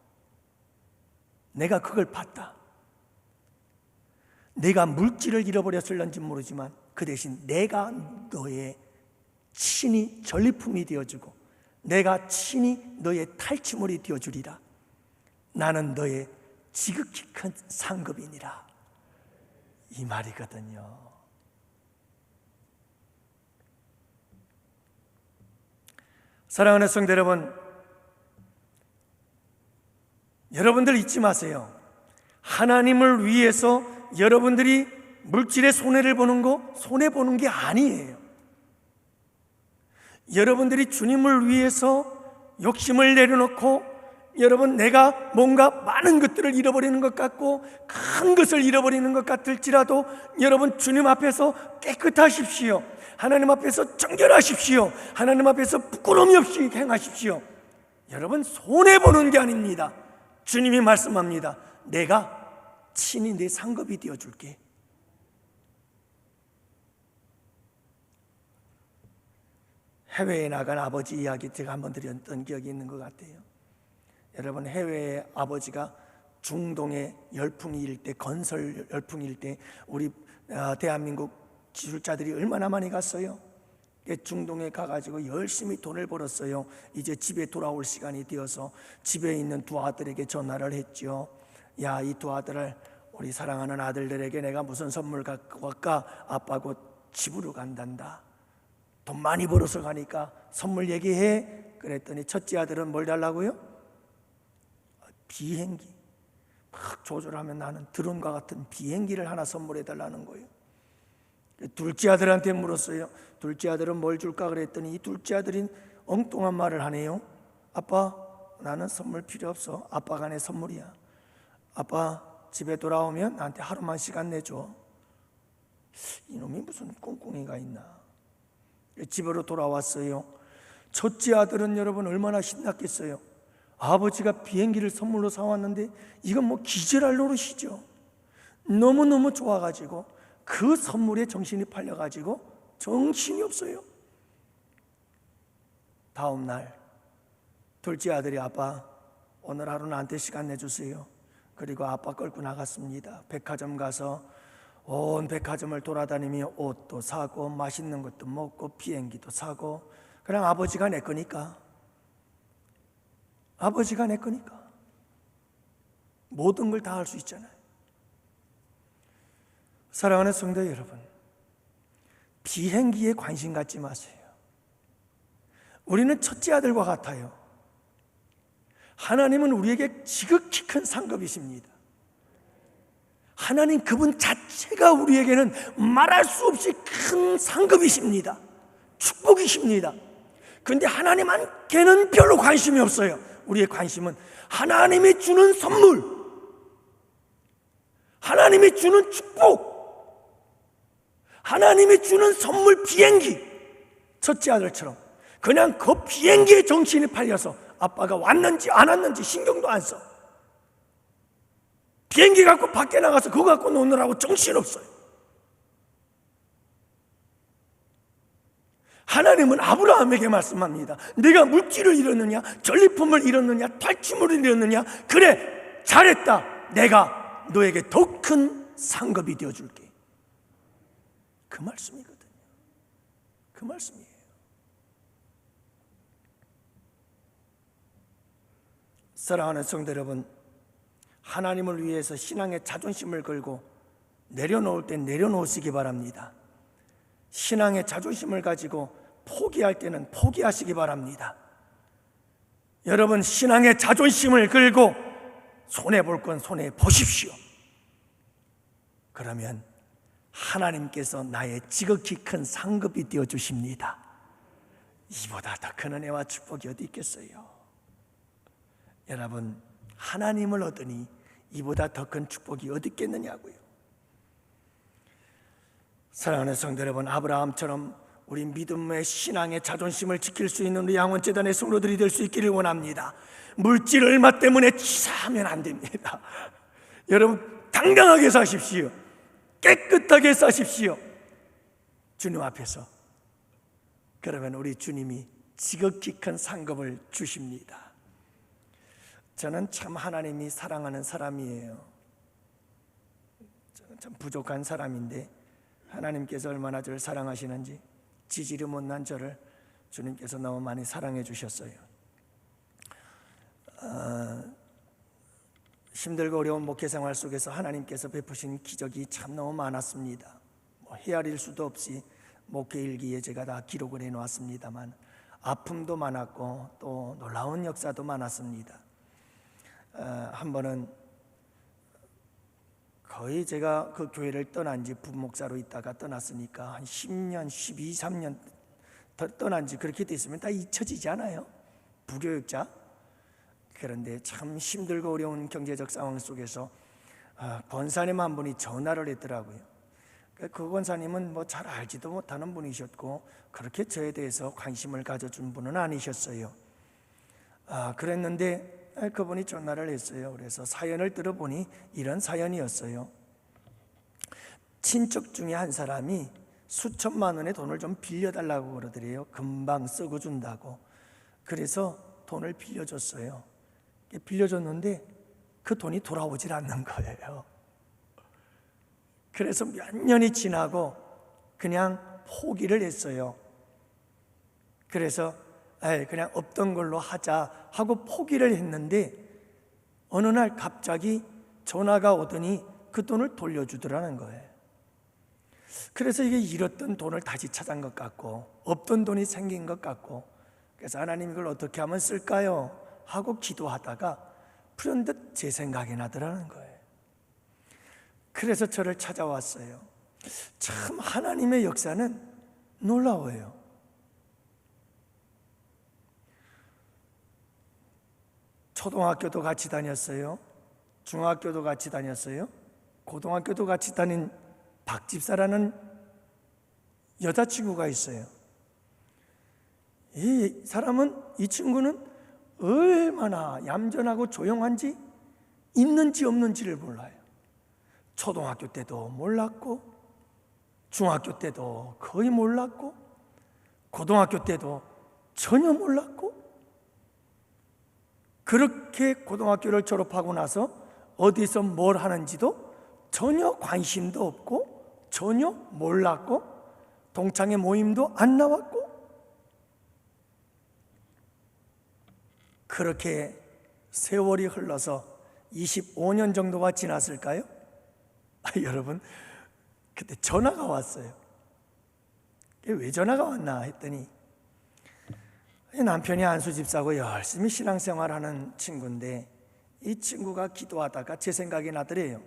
내가 그걸 봤다. 내가 물질을 잃어버렸을런지 모르지만 그 대신 내가 너의 친히 전리품이 되어주고 내가 친히 너의 탈취물이 되어주리라. 나는 너의 지극히 큰 상급이니라. 이 말이거든요. 사랑하는 성도 여러분, 여러분들 잊지 마세요. 하나님을 위해서 여러분들이 물질의 손해를 보는 거 손해보는 게 아니에요. 여러분들이 주님을 위해서 욕심을 내려놓고 여러분 내가 뭔가 많은 것들을 잃어버리는 것 같고 큰 것을 잃어버리는 것 같을지라도 여러분 주님 앞에서 깨끗하십시오. 하나님 앞에서 정결하십시오. 하나님 앞에서 부끄러움이 없이 행하십시오. 여러분 손해보는 게 아닙니다. 주님이 말씀합니다. 내가 친히 내 상급이 되어줄게. 해외에 나간 아버지 이야기 제가 한번 드렸던 기억이 있는 것 같아요. 여러분 해외에 아버지가 중동의 열풍이 일 때, 건설 열풍이 일 때 우리 대한민국 기술자들이 얼마나 많이 갔어요. 중동에 가가지고 열심히 돈을 벌었어요. 이제 집에 돌아올 시간이 되어서 집에 있는 두 아들에게 전화를 했죠. 야, 이 두 아들을 우리 사랑하는 아들들에게 내가 무슨 선물 갖고 갈까? 아빠 곧 집으로 간단다. 돈 많이 벌어서 가니까 선물 얘기해. 그랬더니 첫째 아들은 뭘 달라고요? 비행기. 막 조절하면 나는 드론과 같은 비행기를 하나 선물해 달라는 거예요. 둘째 아들한테 물었어요. 둘째 아들은 뭘 줄까 그랬더니 이 둘째 아들이 엉뚱한 말을 하네요. 아빠, 나는 선물 필요 없어. 아빠가 내 선물이야. 아빠 집에 돌아오면 나한테 하루만 시간 내줘. 이놈이 무슨 꿍꿍이가 있나. 집으로 돌아왔어요. 첫째 아들은 여러분 얼마나 신났겠어요. 아버지가 비행기를 선물로 사왔는데 이건 뭐 기절할 노릇이죠. 너무너무 좋아가지고 그 선물에 정신이 팔려가지고 정신이 없어요. 다음 날 둘째 아들이 아빠 오늘 하루 나한테 시간 내주세요. 그리고 아빠 끌고 나갔습니다. 백화점 가서 온 백화점을 돌아다니며 옷도 사고 맛있는 것도 먹고 비행기도 사고. 그냥 아버지가 내 거니까, 아버지가 내 거니까 모든 걸 다 할 수 있잖아요. 사랑하는 성도 여러분, 비행기에 관심 갖지 마세요. 우리는 첫째 아들과 같아요. 하나님은 우리에게 지극히 큰 상급이십니다. 하나님 그분 자체가 우리에게는 말할 수 없이 큰 상급이십니다. 축복이십니다. 그런데 하나님한테는 별로 관심이 없어요. 우리의 관심은 하나님이 주는 선물, 하나님이 주는 축복, 하나님이 주는 선물 비행기. 첫째 아들처럼 그냥 그 비행기에 정신이 팔려서 아빠가 왔는지 안 왔는지 신경도 안 써. 비행기 갖고 밖에 나가서 그거 갖고 노느라고 정신없어요. 하나님은 아브라함에게 말씀합니다. 네가 물질을 잃었느냐, 전리품을 잃었느냐, 탈취물을 잃었느냐, 그래 잘했다. 내가 너에게 더 큰 상급이 되어줄게. 그 말씀이거든요. 그 말씀이에요. 사랑하는 성도 여러분, 하나님을 위해서 신앙의 자존심을 걸고 내려놓을 땐 내려놓으시기 바랍니다. 신앙의 자존심을 가지고 포기할 때는 포기하시기 바랍니다. 여러분, 신앙의 자존심을 걸고 손해볼 건 손해보십시오. 그러면 하나님께서 나의 지극히 큰 상급이 되어주십니다. 이보다 더 큰 은혜와 축복이 어디 있겠어요? 여러분, 하나님을 얻으니 이보다 더 큰 축복이 어디 있겠느냐고요. 사랑하는 성도 여러분, 아브라함처럼 우리 믿음의 신앙의 자존심을 지킬 수 있는 우리 양원재단의 성도들이 될 수 있기를 원합니다. 물질 얼마 때문에 치사하면 안 됩니다. 여러분, 당당하게 사십시오. 깨끗하게 사십시오. 주님 앞에서. 그러면 우리 주님이 지극히 큰 상급을 주십니다. 저는 참 하나님이 사랑하는 사람이에요. 저는 참 부족한 사람인데 하나님께서 얼마나 저를 사랑하시는지, 지지를 못난 저를 주님께서 너무 많이 사랑해 주셨어요. 힘들고 어려운 목회생활 속에서 하나님께서 베푸신 기적이 참 너무 많았습니다. 헤아릴 수도 없이 목회일기에 제가 다 기록을 해놓았습니다만 아픔도 많았고 또 놀라운 역사도 많았습니다. 한 번은 거의 제가 그 교회를 떠난 지 부목사로 있다가 떠났으니까 한 10년, 12, 13년 떠난 지 그렇게 됐으면 다 잊혀지지 않아요? 부교육자. 그런데 참 힘들고 어려운 경제적 상황 속에서 권사님 한 분이 전화를 했더라고요. 그 권사님은 뭐 잘 알지도 못하는 분이셨고 그렇게 저에 대해서 관심을 가져준 분은 아니셨어요. 그랬는데 그분이 전화를 했어요. 그래서 사연을 들어보니 이런 사연이었어요. 친척 중에 한 사람이 수천만 원의 돈을 좀 빌려달라고 그러더래요. 금방 쓰고 준다고. 그래서 돈을 빌려줬어요. 빌려줬는데 그 돈이 돌아오질 않는 거예요. 그래서 몇 년이 지나고 그냥 포기를 했어요. 그래서 그냥 없던 걸로 하자 하고 포기를 했는데 어느 날 갑자기 전화가 오더니 그 돈을 돌려주더라는 거예요. 그래서 이게 잃었던 돈을 다시 찾은 것 같고 없던 돈이 생긴 것 같고, 그래서 하나님 이걸 어떻게 하면 쓸까요? 하고 기도하다가 불현듯 제 생각이 나더라는 거예요. 그래서 저를 찾아왔어요. 참 하나님의 역사는 놀라워요. 초등학교도 같이 다녔어요. 중학교도 같이 다녔어요. 고등학교도 같이 다닌 박집사라는 여자친구가 있어요. 이 친구는 얼마나 얌전하고 조용한지 있는지 없는지를 몰라요. 초등학교 때도 몰랐고 중학교 때도 거의 몰랐고 고등학교 때도 전혀 몰랐고, 그렇게 고등학교를 졸업하고 나서 어디서 뭘 하는지도 전혀 관심도 없고 전혀 몰랐고 동창회 모임도 안 나왔고, 그렇게 세월이 흘러서 25년 정도가 지났을까요? 여러분, 그때 전화가 왔어요. 왜 전화가 왔나 했더니 남편이 안수 집사고 열심히 신앙생활하는 친구인데 이 친구가 기도하다가 제 생각이 나더래요.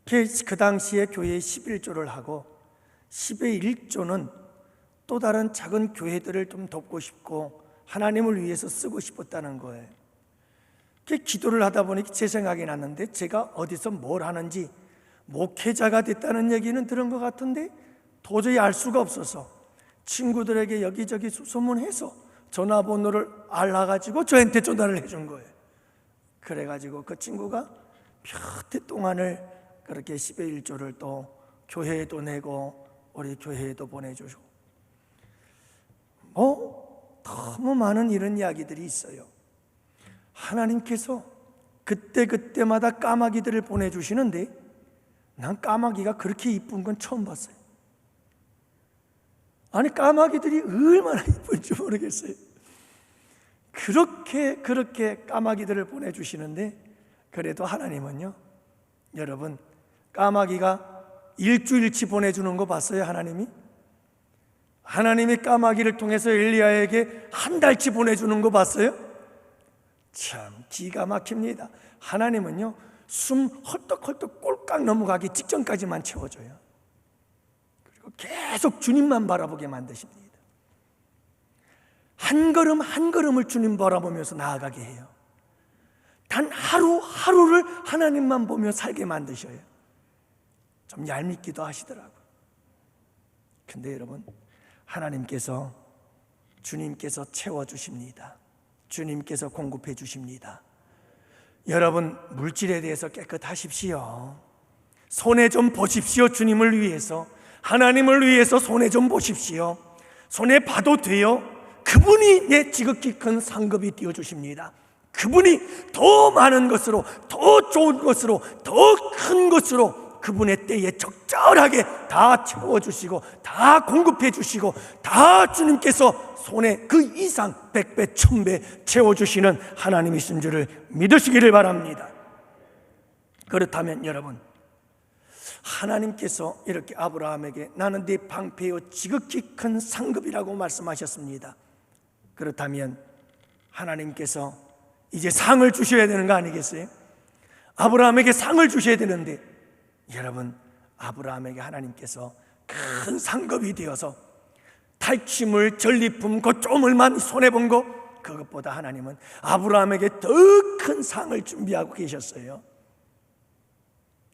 그 당시에 교회에 11조를 하고 10의 1조는 또 다른 작은 교회들을 좀 돕고 싶고 하나님을 위해서 쓰고 싶었다는 거예요. 기도를 하다 보니 제 생각이 났는데 제가 어디서 뭘 하는지 목회자가 됐다는 얘기는 들은 것 같은데 도저히 알 수가 없어서 친구들에게 여기저기 수소문해서 전화번호를 알아가지고 저한테 전화를 해준 거예요. 그래가지고 그 친구가 몇 해 동안을 그렇게 10의 1조를 또 교회에도 내고 우리 교회에도 보내주고 너무 많은 이런 이야기들이 있어요. 하나님께서 그때마다 까마귀들을 보내주시는데 난 까마귀가 그렇게 이쁜 건 처음 봤어요. 아니 까마귀들이 얼마나 이쁜지 모르겠어요. 그렇게 까마귀들을 보내주시는데 그래도 하나님은요, 여러분, 까마귀가 일주일치 보내주는 거 봤어요? 하나님이 까마귀를 통해서 엘리야에게 한 달치 보내주는 거 봤어요? 참 기가 막힙니다. 하나님은요, 숨 헐떡헐떡 꼴깍 넘어가기 직전까지만 채워줘요. 그리고 계속 주님만 바라보게 만드십니다. 한 걸음 한 걸음을 주님 바라보면서 나아가게 해요. 단 하루하루를 하나님만 보며 살게 만드셔요. 좀 얄밉기도 하시더라고요. 근데 여러분, 주님께서 채워주십니다. 주님께서 공급해 주십니다. 여러분, 물질에 대해서 깨끗하십시오. 손해 좀 보십시오. 주님을 위해서, 하나님을 위해서 손해 좀 보십시오. 손해 봐도 돼요. 그분이 내 지극히 큰 상급이 띄워주십니다. 그분이 더 많은 것으로, 더 좋은 것으로, 더 큰 것으로 그분의 때에 적절하게 다 채워주시고 다 공급해 주시고 다 주님께서 손에 그 이상 100배 1000배 채워주시는 하나님이신 줄을 믿으시기를 바랍니다. 그렇다면 여러분, 하나님께서 이렇게 아브라함에게 나는 네 방패요 지극히 큰 상급이라고 말씀하셨습니다. 그렇다면 하나님께서 이제 상을 주셔야 되는 거 아니겠어요? 아브라함에게 상을 주셔야 되는데, 여러분, 아브라함에게 하나님께서 큰 상급이 되어서 탈취물, 전리품, 그 조물만 손해본 거 그것보다 하나님은 아브라함에게 더 큰 상을 준비하고 계셨어요.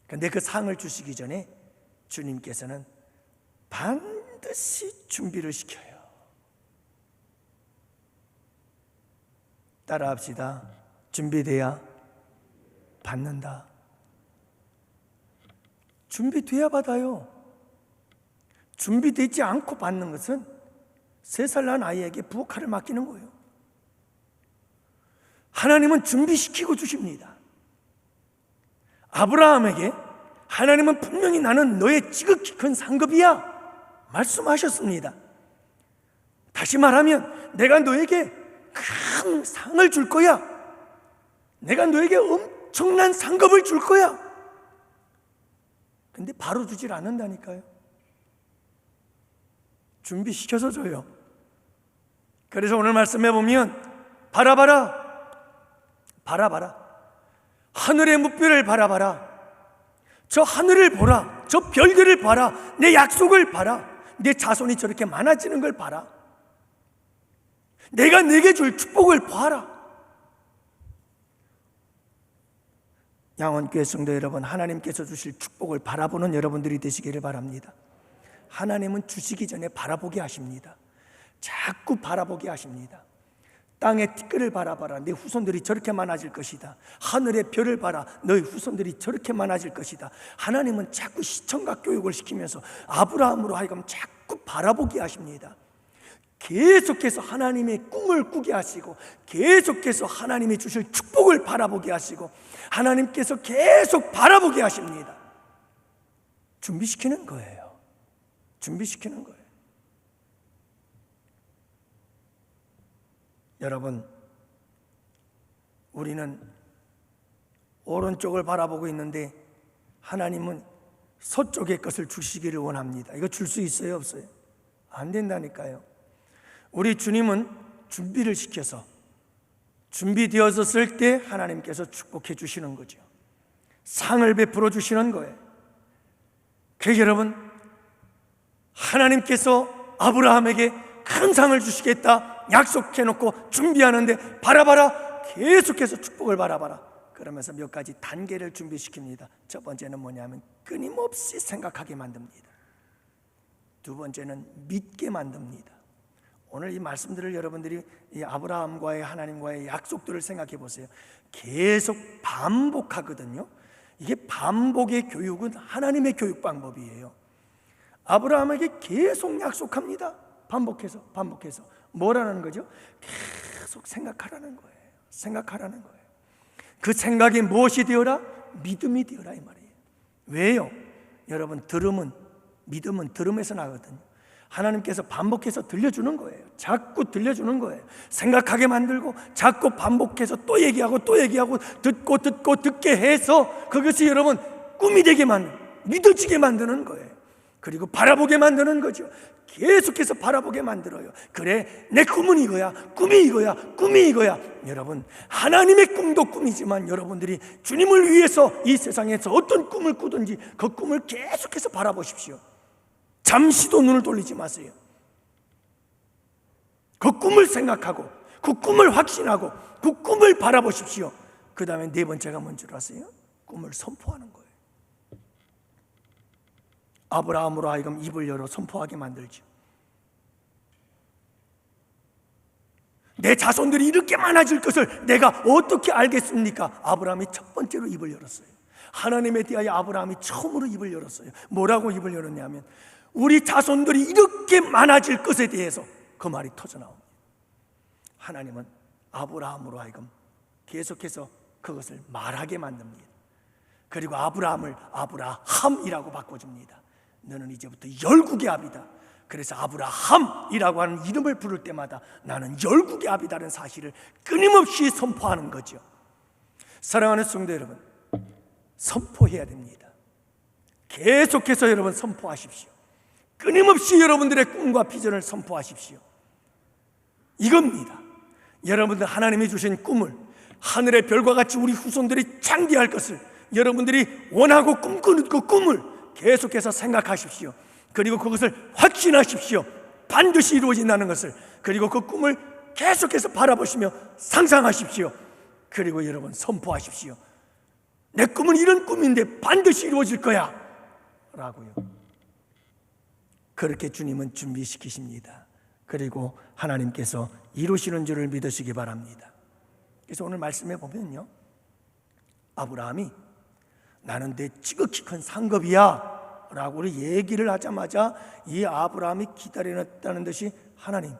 그런데 그 상을 주시기 전에 주님께서는 반드시 준비를 시켜요. 따라합시다. 준비돼야 받는다. 준비돼야 받아요. 준비되지 않고 받는 것은 3살 난 아이에게 부엌칼을 맡기는 거예요. 하나님은 준비시키고 주십니다. 아브라함에게 하나님은 분명히 나는 너의 지극히 큰 상급이야 말씀하셨습니다. 다시 말하면 내가 너에게 큰 상을 줄 거야. 내가 너에게 엄청난 상급을 줄 거야. 근데 바로 주질 않는다니까요. 준비시켜서 줘요. 그래서 오늘 말씀해 보면 바라봐라, 바라봐라, 하늘의 무별을 바라봐라. 저 하늘을 보라. 저 별들을 봐라. 내 약속을 봐라. 내 자손이 저렇게 많아지는 걸 봐라. 내가 네게 줄 축복을 봐라. 양원교회 성도 여러분, 하나님께서 주실 축복을 바라보는 여러분들이 되시기를 바랍니다. 하나님은 주시기 전에 바라보게 하십니다. 자꾸 바라보게 하십니다. 땅의 티끌을 바라봐라. 내 후손들이 저렇게 많아질 것이다. 하늘의 별을 봐라. 너희 후손들이 저렇게 많아질 것이다. 하나님은 자꾸 시청각 교육을 시키면서 아브라함으로 하여금 자꾸 바라보게 하십니다. 계속해서 하나님의 꿈을 꾸게 하시고, 계속해서 하나님이 주실 축복을 바라보게 하시고, 하나님께서 계속 바라보게 하십니다. 준비시키는 거예요. 준비시키는 거예요. 여러분, 우리는 오른쪽을 바라보고 있는데 하나님은 서쪽의 것을 주시기를 원합니다. 이거 줄 수 있어요, 없어요? 안 된다니까요. 우리 주님은 준비를 시켜서 준비되어졌을 때 하나님께서 축복해 주시는 거죠. 상을 베풀어 주시는 거예요. 그래서 여러분, 하나님께서 아브라함에게 큰 상을 주시겠다 약속해놓고 준비하는데 바라봐라, 계속해서 축복을 바라봐라 그러면서 몇 가지 단계를 준비시킵니다. 첫 번째는 뭐냐면 끊임없이 생각하게 만듭니다. 두 번째는 믿게 만듭니다. 오늘 이 말씀들을 여러분들이 이 아브라함과의 하나님과의 약속들을 생각해 보세요. 계속 반복하거든요. 이게 반복의 교육은 하나님의 교육 방법이에요. 아브라함에게 계속 약속합니다. 반복해서 뭐라는 거죠? 계속 생각하라는 거예요. 생각하라는 거예요. 그 생각이 무엇이 되어라? 믿음이 되어라 이 말이에요. 왜요? 여러분, 믿음은 들음에서 나거든요. 하나님께서 반복해서 들려주는 거예요. 자꾸 들려주는 거예요. 생각하게 만들고 자꾸 반복해서 또 얘기하고 듣게 해서 그것이 여러분 꿈이 되게 믿어지게 만드는 거예요. 그리고 바라보게 만드는 거죠. 계속해서 바라보게 만들어요. 그래, 내 꿈은 이거야, 꿈이 이거야. 여러분, 하나님의 꿈도 꿈이지만 여러분들이 주님을 위해서 이 세상에서 어떤 꿈을 꾸든지 그 꿈을 계속해서 바라보십시오. 잠시도 눈을 돌리지 마세요. 그 꿈을 생각하고 그 꿈을 확신하고 그 꿈을 바라보십시오. 그 다음에 네 번째가 뭔 줄 아세요? 꿈을 선포하는 거예요. 아브라함으로 하여금 입을 열어 선포하게 만들죠. 내 자손들이 이렇게 많아질 것을 내가 어떻게 알겠습니까? 아브라함이 첫 번째로 입을 열었어요. 하나님에 대하여 아브라함이 처음으로 입을 열었어요. 뭐라고 입을 열었냐면 우리 자손들이 이렇게 많아질 것에 대해서 그 말이 터져나옵니다. 하나님은 아브라함으로 하여금 계속해서 그것을 말하게 만듭니다. 그리고 아브라함을 아브라함이라고 바꿔줍니다. 너는 이제부터 열국의 아비다. 그래서 아브라함이라고 하는 이름을 부를 때마다 나는 열국의 아비다라는 사실을 끊임없이 선포하는 거죠. 사랑하는 성도 여러분, 선포해야 됩니다. 계속해서 여러분 선포하십시오. 끊임없이 여러분들의 꿈과 비전을 선포하십시오. 이겁니다. 여러분들 하나님이 주신 꿈을, 하늘의 별과 같이 우리 후손들이 창대할 것을 여러분들이 원하고 꿈꾸는 그 꿈을 계속해서 생각하십시오. 그리고 그것을 확신하십시오. 반드시 이루어진다는 것을. 그리고 그 꿈을 계속해서 바라보시며 상상하십시오. 그리고 여러분 선포하십시오. 내 꿈은 이런 꿈인데 반드시 이루어질 거야 라고요. 그렇게 주님은 준비시키십니다. 그리고 하나님께서 이루시는 줄을 믿으시기 바랍니다. 그래서 오늘 말씀해 보면요, 아브라함이 나는 내 지극히 큰 상급이야 라고 얘기를 하자마자 이 아브라함이 기다려냈다는 듯이 하나님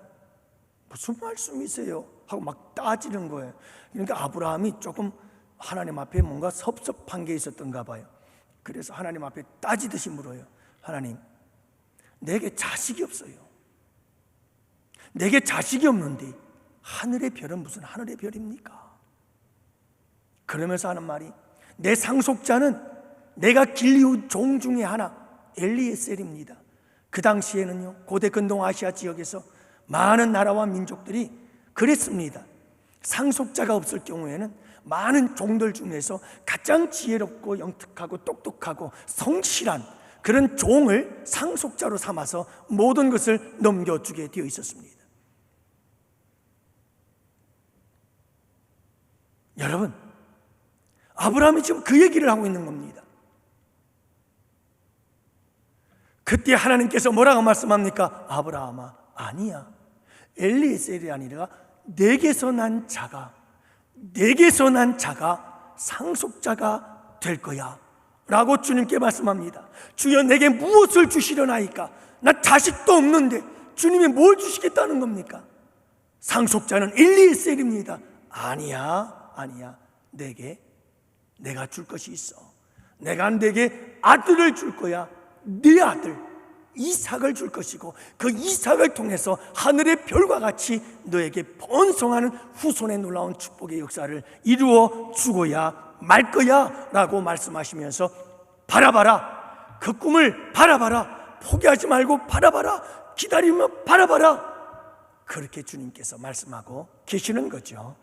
무슨 말씀이세요? 하고 막 따지는 거예요. 그러니까 아브라함이 조금 하나님 앞에 뭔가 섭섭한 게 있었던가 봐요. 그래서 하나님 앞에 따지듯이 물어요. 하나님, 내게 자식이 없어요. 내게 자식이 없는데 하늘의 별은 무슨 하늘의 별입니까? 그러면서 하는 말이, 내 상속자는 내가 길리우 종 중에 하나 엘리에셀입니다. 그 당시에는요, 고대 근동 아시아 지역에서 많은 나라와 민족들이 그랬습니다. 상속자가 없을 경우에는 많은 종들 중에서 가장 지혜롭고 영특하고 똑똑하고 성실한 그런 종을 상속자로 삼아서 모든 것을 넘겨주게 되어 있었습니다. 여러분, 아브라함이 지금 그 얘기를 하고 있는 겁니다. 그때 하나님께서 뭐라고 말씀합니까? 아브라함아, 아니야. 엘리에셀이 아니라 내게서 난 자가 상속자가 될 거야 라고 주님께 말씀합니다. 주여, 내게 무엇을 주시려나이까? 나 자식도 없는데 주님이 뭘 주시겠다는 겁니까? 상속자는 엘리에셀입니다. 아니야. 내가 줄 것이 있어. 내가 내게 아들을 줄 거야. 네 아들 이삭을 줄 것이고 그 이삭을 통해서 하늘의 별과 같이 너에게 번성하는 후손의 놀라운 축복의 역사를 이루어 주고야 말 거야 라고 말씀하시면서 바라봐라, 그 꿈을 바라봐라, 포기하지 말고 바라봐라, 기다리며 바라봐라, 그렇게 주님께서 말씀하고 계시는 거죠.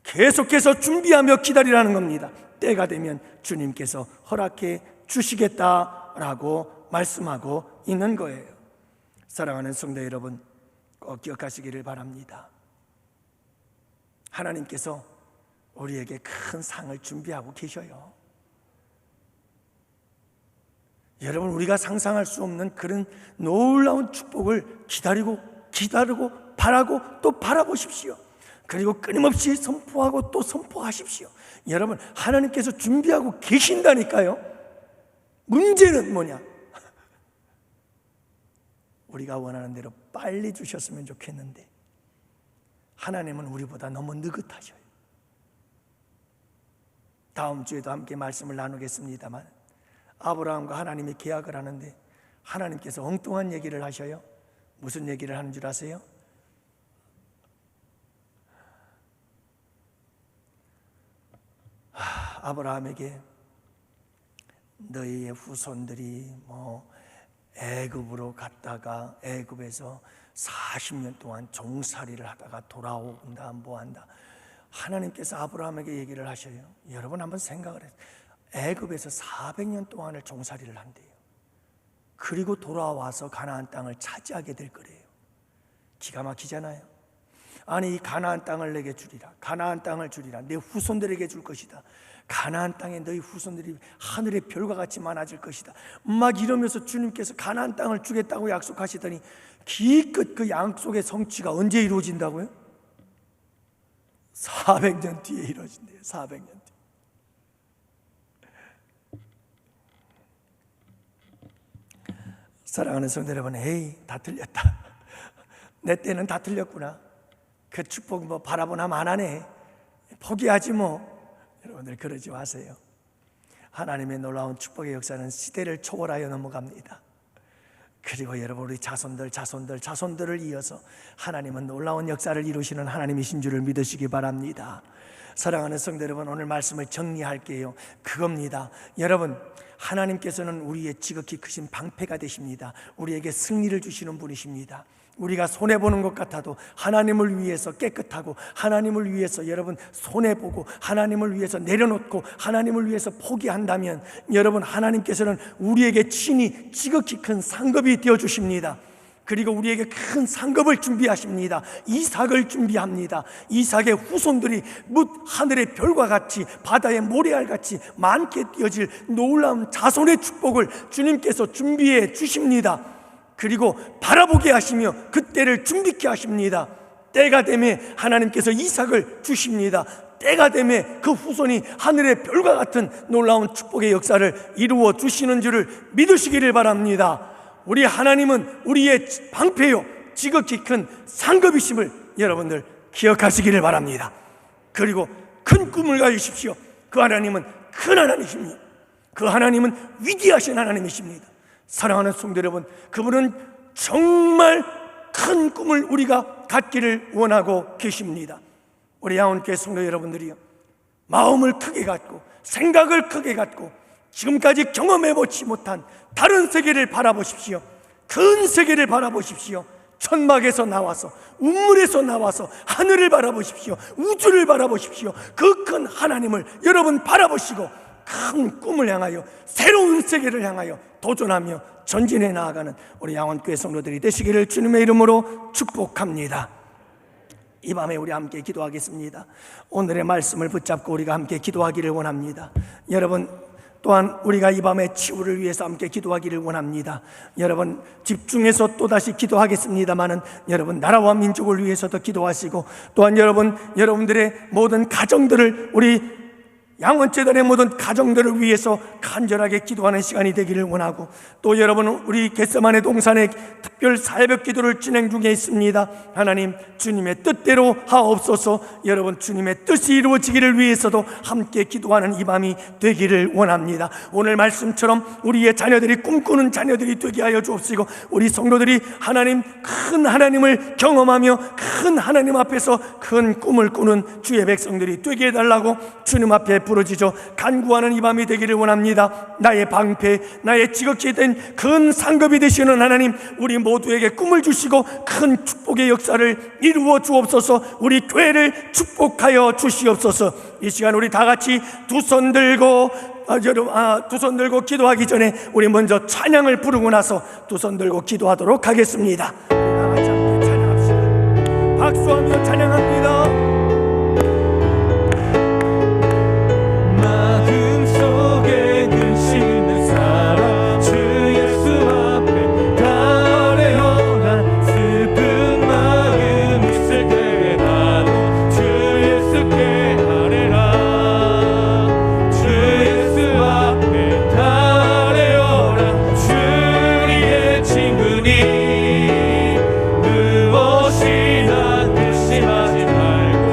계속해서 준비하며 기다리라는 겁니다. 때가 되면 주님께서 허락해 주시겠다라고 말씀하고 있는 거예요. 사랑하는 성도 여러분, 꼭 기억하시기를 바랍니다. 하나님께서 우리에게 큰 상을 준비하고 계셔요. 여러분, 우리가 상상할 수 없는 그런 놀라운 축복을 기다리고 바라고 또 바라보십시오. 그리고 끊임없이 선포하고 또 선포하십시오. 여러분, 하나님께서 준비하고 계신다니까요. 문제는 뭐냐? 우리가 원하는 대로 빨리 주셨으면 좋겠는데 하나님은 우리보다 너무 느긋하셔요. 다음 주에도 함께 말씀을 나누겠습니다만, 아브라함과 하나님이 계약을 하는데 하나님께서 엉뚱한 얘기를 하셔요. 무슨 얘기를 하는 줄 아세요? 아브라함에게 너희의 후손들이 애굽으로 갔다가 애굽에서 40년 동안 종살이를 하다가 돌아온다 뭐한다. 하나님께서 아브라함에게 얘기를 하셔요. 여러분 한번 생각을 해요. 애굽에서 400년 동안을 종살이를 한대요. 그리고 돌아와서 가나안 땅을 차지하게 될 거래요. 기가 막히잖아요. 아니, 이 가나안 땅을 내게 주리라, 가나안 땅을 주리라, 내 후손들에게 줄 것이다, 가나안 땅에 너희 후손들이 하늘의 별과 같이 많아질 것이다, 막 이러면서 주님께서 가나안 땅을 주겠다고 약속하시더니 기껏 그 약속의 성취가 언제 이루어진다고요? 400년 뒤에 이루어진대요. 400년 뒤에. 사랑하는 성도 여러분, 에이, 다 틀렸다. 내 때는 다 틀렸구나. 그 축복 바라보나 마나네. 포기하지 뭐. 여러분들 그러지 마세요. 하나님의 놀라운 축복의 역사는 시대를 초월하여 넘어갑니다. 그리고 여러분, 우리 자손들을 이어서 하나님은 놀라운 역사를 이루시는 하나님이신 줄을 믿으시기 바랍니다. 사랑하는 성도 여러분, 오늘 말씀을 정리할게요. 그겁니다. 여러분, 하나님께서는 우리의 지극히 크신 방패가 되십니다. 우리에게 승리를 주시는 분이십니다. 우리가 손해보는 것 같아도 하나님을 위해서 깨끗하고, 하나님을 위해서 여러분 손해보고, 하나님을 위해서 내려놓고, 하나님을 위해서 포기한다면 여러분, 하나님께서는 우리에게 친히 지극히 큰 상급이 되어주십니다. 그리고 우리에게 큰 상급을 준비하십니다. 이삭을 준비합니다. 이삭의 후손들이 뭇 하늘의 별과 같이 바다의 모래알같이 많게 띄어질 놀라운 자손의 축복을 주님께서 준비해 주십니다. 그리고 바라보게 하시며 그때를 준비케 하십니다. 때가 되면 하나님께서 이삭을 주십니다. 때가 되면 그 후손이 하늘의 별과 같은 놀라운 축복의 역사를 이루어 주시는 줄을 믿으시기를 바랍니다. 우리 하나님은 우리의 방패요 지극히 큰 상급이심을 여러분들 기억하시기를 바랍니다. 그리고 큰 꿈을 가지십시오. 그 하나님은 큰 하나님이십니다. 그 하나님은 위대하신 하나님이십니다. 사랑하는 성도 여러분, 그분은 정말 큰 꿈을 우리가 갖기를 원하고 계십니다. 우리 양원교회 성도 여러분들이요, 마음을 크게 갖고 생각을 크게 갖고 지금까지 경험해보지 못한 다른 세계를 바라보십시오. 큰 세계를 바라보십시오. 천막에서 나와서 우물에서 나와서 하늘을 바라보십시오. 우주를 바라보십시오. 그 큰 하나님을 여러분 바라보시고 큰 꿈을 향하여 새로운 세계를 향하여 도전하며 전진해 나아가는 우리 양원교회 성도들이 되시기를 주님의 이름으로 축복합니다. 이 밤에 우리 함께 기도하겠습니다. 오늘의 말씀을 붙잡고 우리가 함께 기도하기를 원합니다. 여러분 또한 우리가 이 밤에 치유를 위해서 함께 기도하기를 원합니다. 여러분 집중해서 또다시 기도하겠습니다마는 여러분 나라와 민족을 위해서도 기도하시고 또한 여러분들의 모든 가정들을 우리 양원재단의 모든 가정들을 위해서 간절하게 기도하는 시간이 되기를 원하고 또 여러분 우리 겟세마네 동산에 특별 사회벽 기도를 진행 중에 있습니다. 하나님 주님의 뜻대로 하옵소서. 여러분 주님의 뜻이 이루어지기를 위해서도 함께 기도하는 이 밤이 되기를 원합니다. 오늘 말씀처럼 우리의 자녀들이 꿈꾸는 자녀들이 되게 하여 주옵시고 우리 성도들이 하나님 큰 하나님을 경험하며 큰 하나님 앞에서 큰 꿈을 꾸는 주의 백성들이 되게 해달라고 주님 앞에 부르짖어 간구하는 이 밤이 되기를 원합니다. 나의 방패, 나의 지극히 된 큰 상급이 되시는 하나님, 우리 모두에게 꿈을 주시고 큰 축복의 역사를 이루어 주옵소서. 우리 교회를 축복하여 주시옵소서. 이 시간 우리 다 같이 두 손 들고 기도하기 전에 우리 먼저 찬양을 부르고 나서 두 손 들고 기도하도록 하겠습니다. 다 같이 함께 찬양합시다. 박수하며 찬양합니다. 무엇이나 근심하지 말고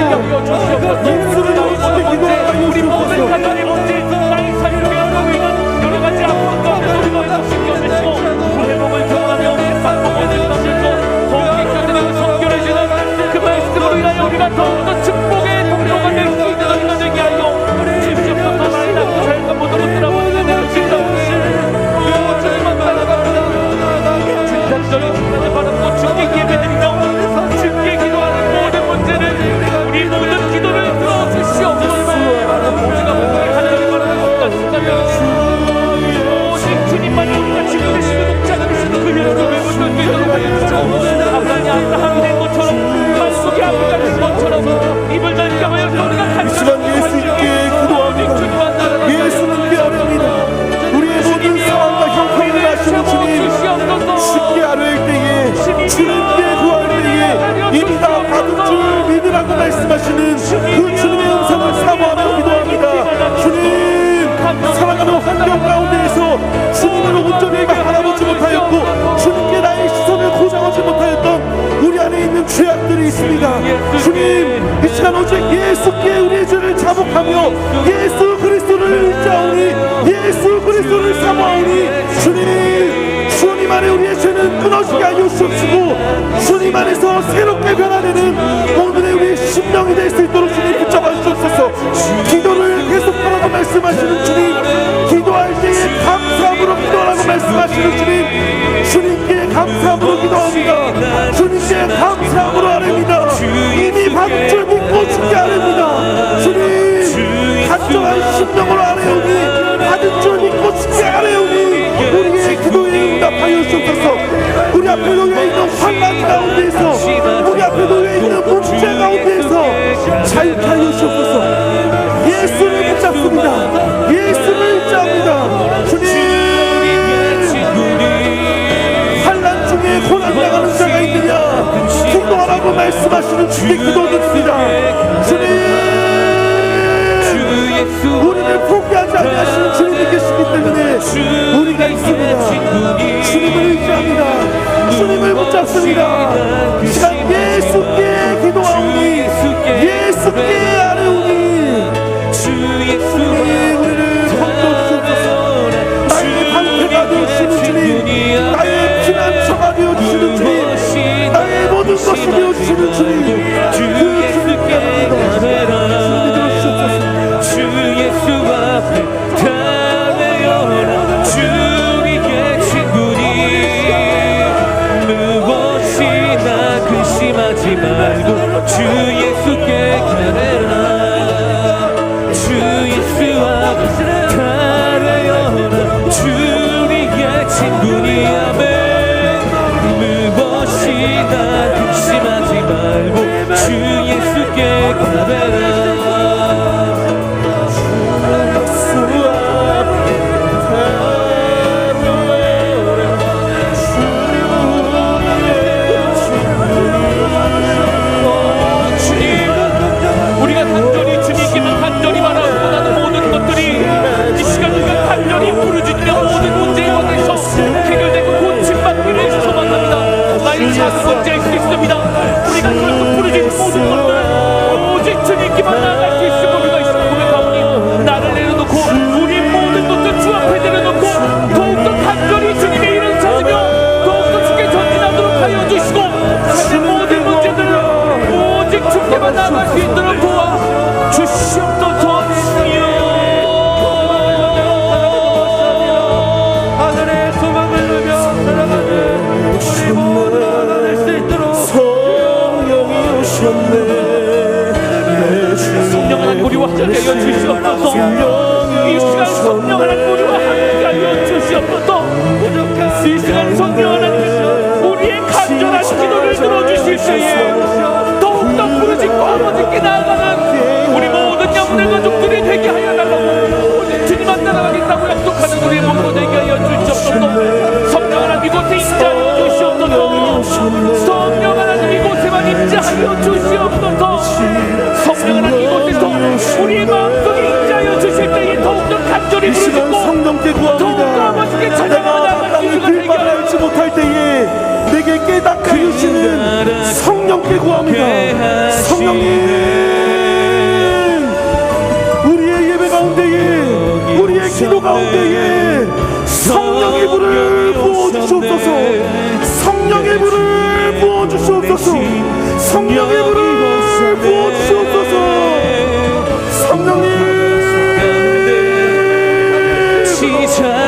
하여 주시옵소서. 우리 모든 가정의 문제, 나의 삶을 위하여 위한 여러 가지 아픔 가운데 우리가 신경을 고 회복을 경험하며 반복을 넘겨서 더욱 깨끗하게 성결해지는 그 말씀으로 인하여 우리가 더욱더 축복의 통로가 될 수 있는 우리가 되게 하여 주시옵소서. 나의 낳고 잘가 모든 것들아 모든 내가 진다오니 주님만 따라갑니다. 진단적인 축복을 바라고 주께 예배드리며 주께 기도하는 모든 문제를 우리 모든 기도를 들어주시옵소서. 우리가 모든 간절히 바라는 것과 생각하며 오직 주님만이 우리가 지금 되시는 목자가 되시는 그 열심을 붙들 수 있도록 하여 주시옵소서. 아브라함이 된 것처럼 만국이 아브라함이 된 것처럼 입을 넓혀하여 우리가 간절히 예수님께 기도합니다. 예수님께 아뢰옵니다. 우리의 모든 상황과 형편을 아시는 주님, 쉽게 아뢰일 때에 주님께 구할 때에 이미 다 받은 줄 믿으라고 말씀하시는 그 주님의 음성을 사모하며 기도합니다. 주님, 살아가는 환경 가운데에서 주님을 온전히 바라보지 못하였고 주님께 나의 시선을 고정하지 못하였던 우리 안에 있는 죄악들이 있습니다. 주님, 이 시간 오직 예수께 우리의 죄를 자복하며 예수 그리스도를 의지하오니 예수 그리스도를 사모하오니 주님 안에 우리의 죄는 끊어지게 하여 주옵시고 주님 안에서 새롭게 변화되는 오늘의 우리의 심령이 될 수 있도록 주님 붙잡아 주옵소서. 기도를 계속하라고 말씀하시는 주님, 기도할 때에 감사함으로 기도하라고 말씀하시는 주님, 주님께 감사함으로 기도합니다. 주님께 감사함으로 아뢰입니다. 이미 받은 줄 믿고 주께 아뢰입니다. 주님, 간절한 심령으로 아뢰오니 받은 줄 믿고 주께 아뢰오니 우리의 기도에 응답하여 주옵소서. 우리 앞에 놓여 있는 환난 가운데에서 우리 앞에 놓여 있는 문제 가운데에서 자유케 하여 주옵소서. 예수를 붙잡습니다. 예수를 붙잡니다. 주님, 환난 중에 고난당하는 자가 있느냐 기도하라고 말씀하시는 주께 기도 듣습니다. 주님, 우리를 포기하지 아니하시는 주님이 계시기 때문에 우리가 있습니다. 주님을 의지합니다. 주님을 붙잡습니다. 이 시간 예수께 기도하오니 예수께 아뢰오니 주님, 우리를 건져주옵소서. 나의 방패가 되어주시는 주님, 나의 피난처가 되어주시는 주님, 나의 모든 것이 되어주시는 주님, 그 주님께 아뢰옵니다. 주 예수 앞에 담아여라. 주님 계신 분이 무엇이나 근심하지 말고 주 예수께 가래라. 주 예수 앞에 담아여라. 주님 계신 분이 아멘. 무엇이나 근심하지 말고 주 예수께 가래라. 작은 문제일 수 있습니다. 우리가 결국 부르짖는 모든 것들 오직 주님께만 나아갈 수 있을 우리가 있음을 고백하오니 나를 내려놓고 우리 모든 것들 주 앞에 내려놓고 더욱더 간절히 주님의 일을 찾으며 더욱더 주께 전진하도록 하여 주시고 하나님 모든 문제들을 오직 주께만 나아갈 수 있도록 도와 주시옵소서. 하늘의 소망을 누며 살아가는 우리 모두 성령 하나님 우리와 함께 하여 주시옵소서. 이 시간 성령 하나님 우리와 함께 하여 주시옵소서. 이 시간 성령 하나님 우리의 간절한 기도를 들어주실 때에 더욱더 부르짖고 아버지께 나아가는 우리 모든 영혼의 가족들이 되게 하여 달라고 오직 주님만 따라가겠다고 약속하는 우리 모두 되게 하여 주시옵소서. 성령 하나님 이곳에 임재하여 주시옵소서. 성령 하나님 이곳에만 임재하여 주시옵소서. 성령 하나님 이곳에서 우리의 마음속에 임재하여 주실 때에 더욱더 간절히 부르짖고 성령께 더욱더 구합니다. 아버지께 내가 찬양하며 땅을 길바를 알지 못할 때에 내게 깨닫게 해주시는 성령께 구합니다. 성령님, 기도 가운데에 성령의 불을 부어주시옵소서. 성령의 불을 부어주시옵소서. 성령의 불을 부어주시옵소서. 성령님,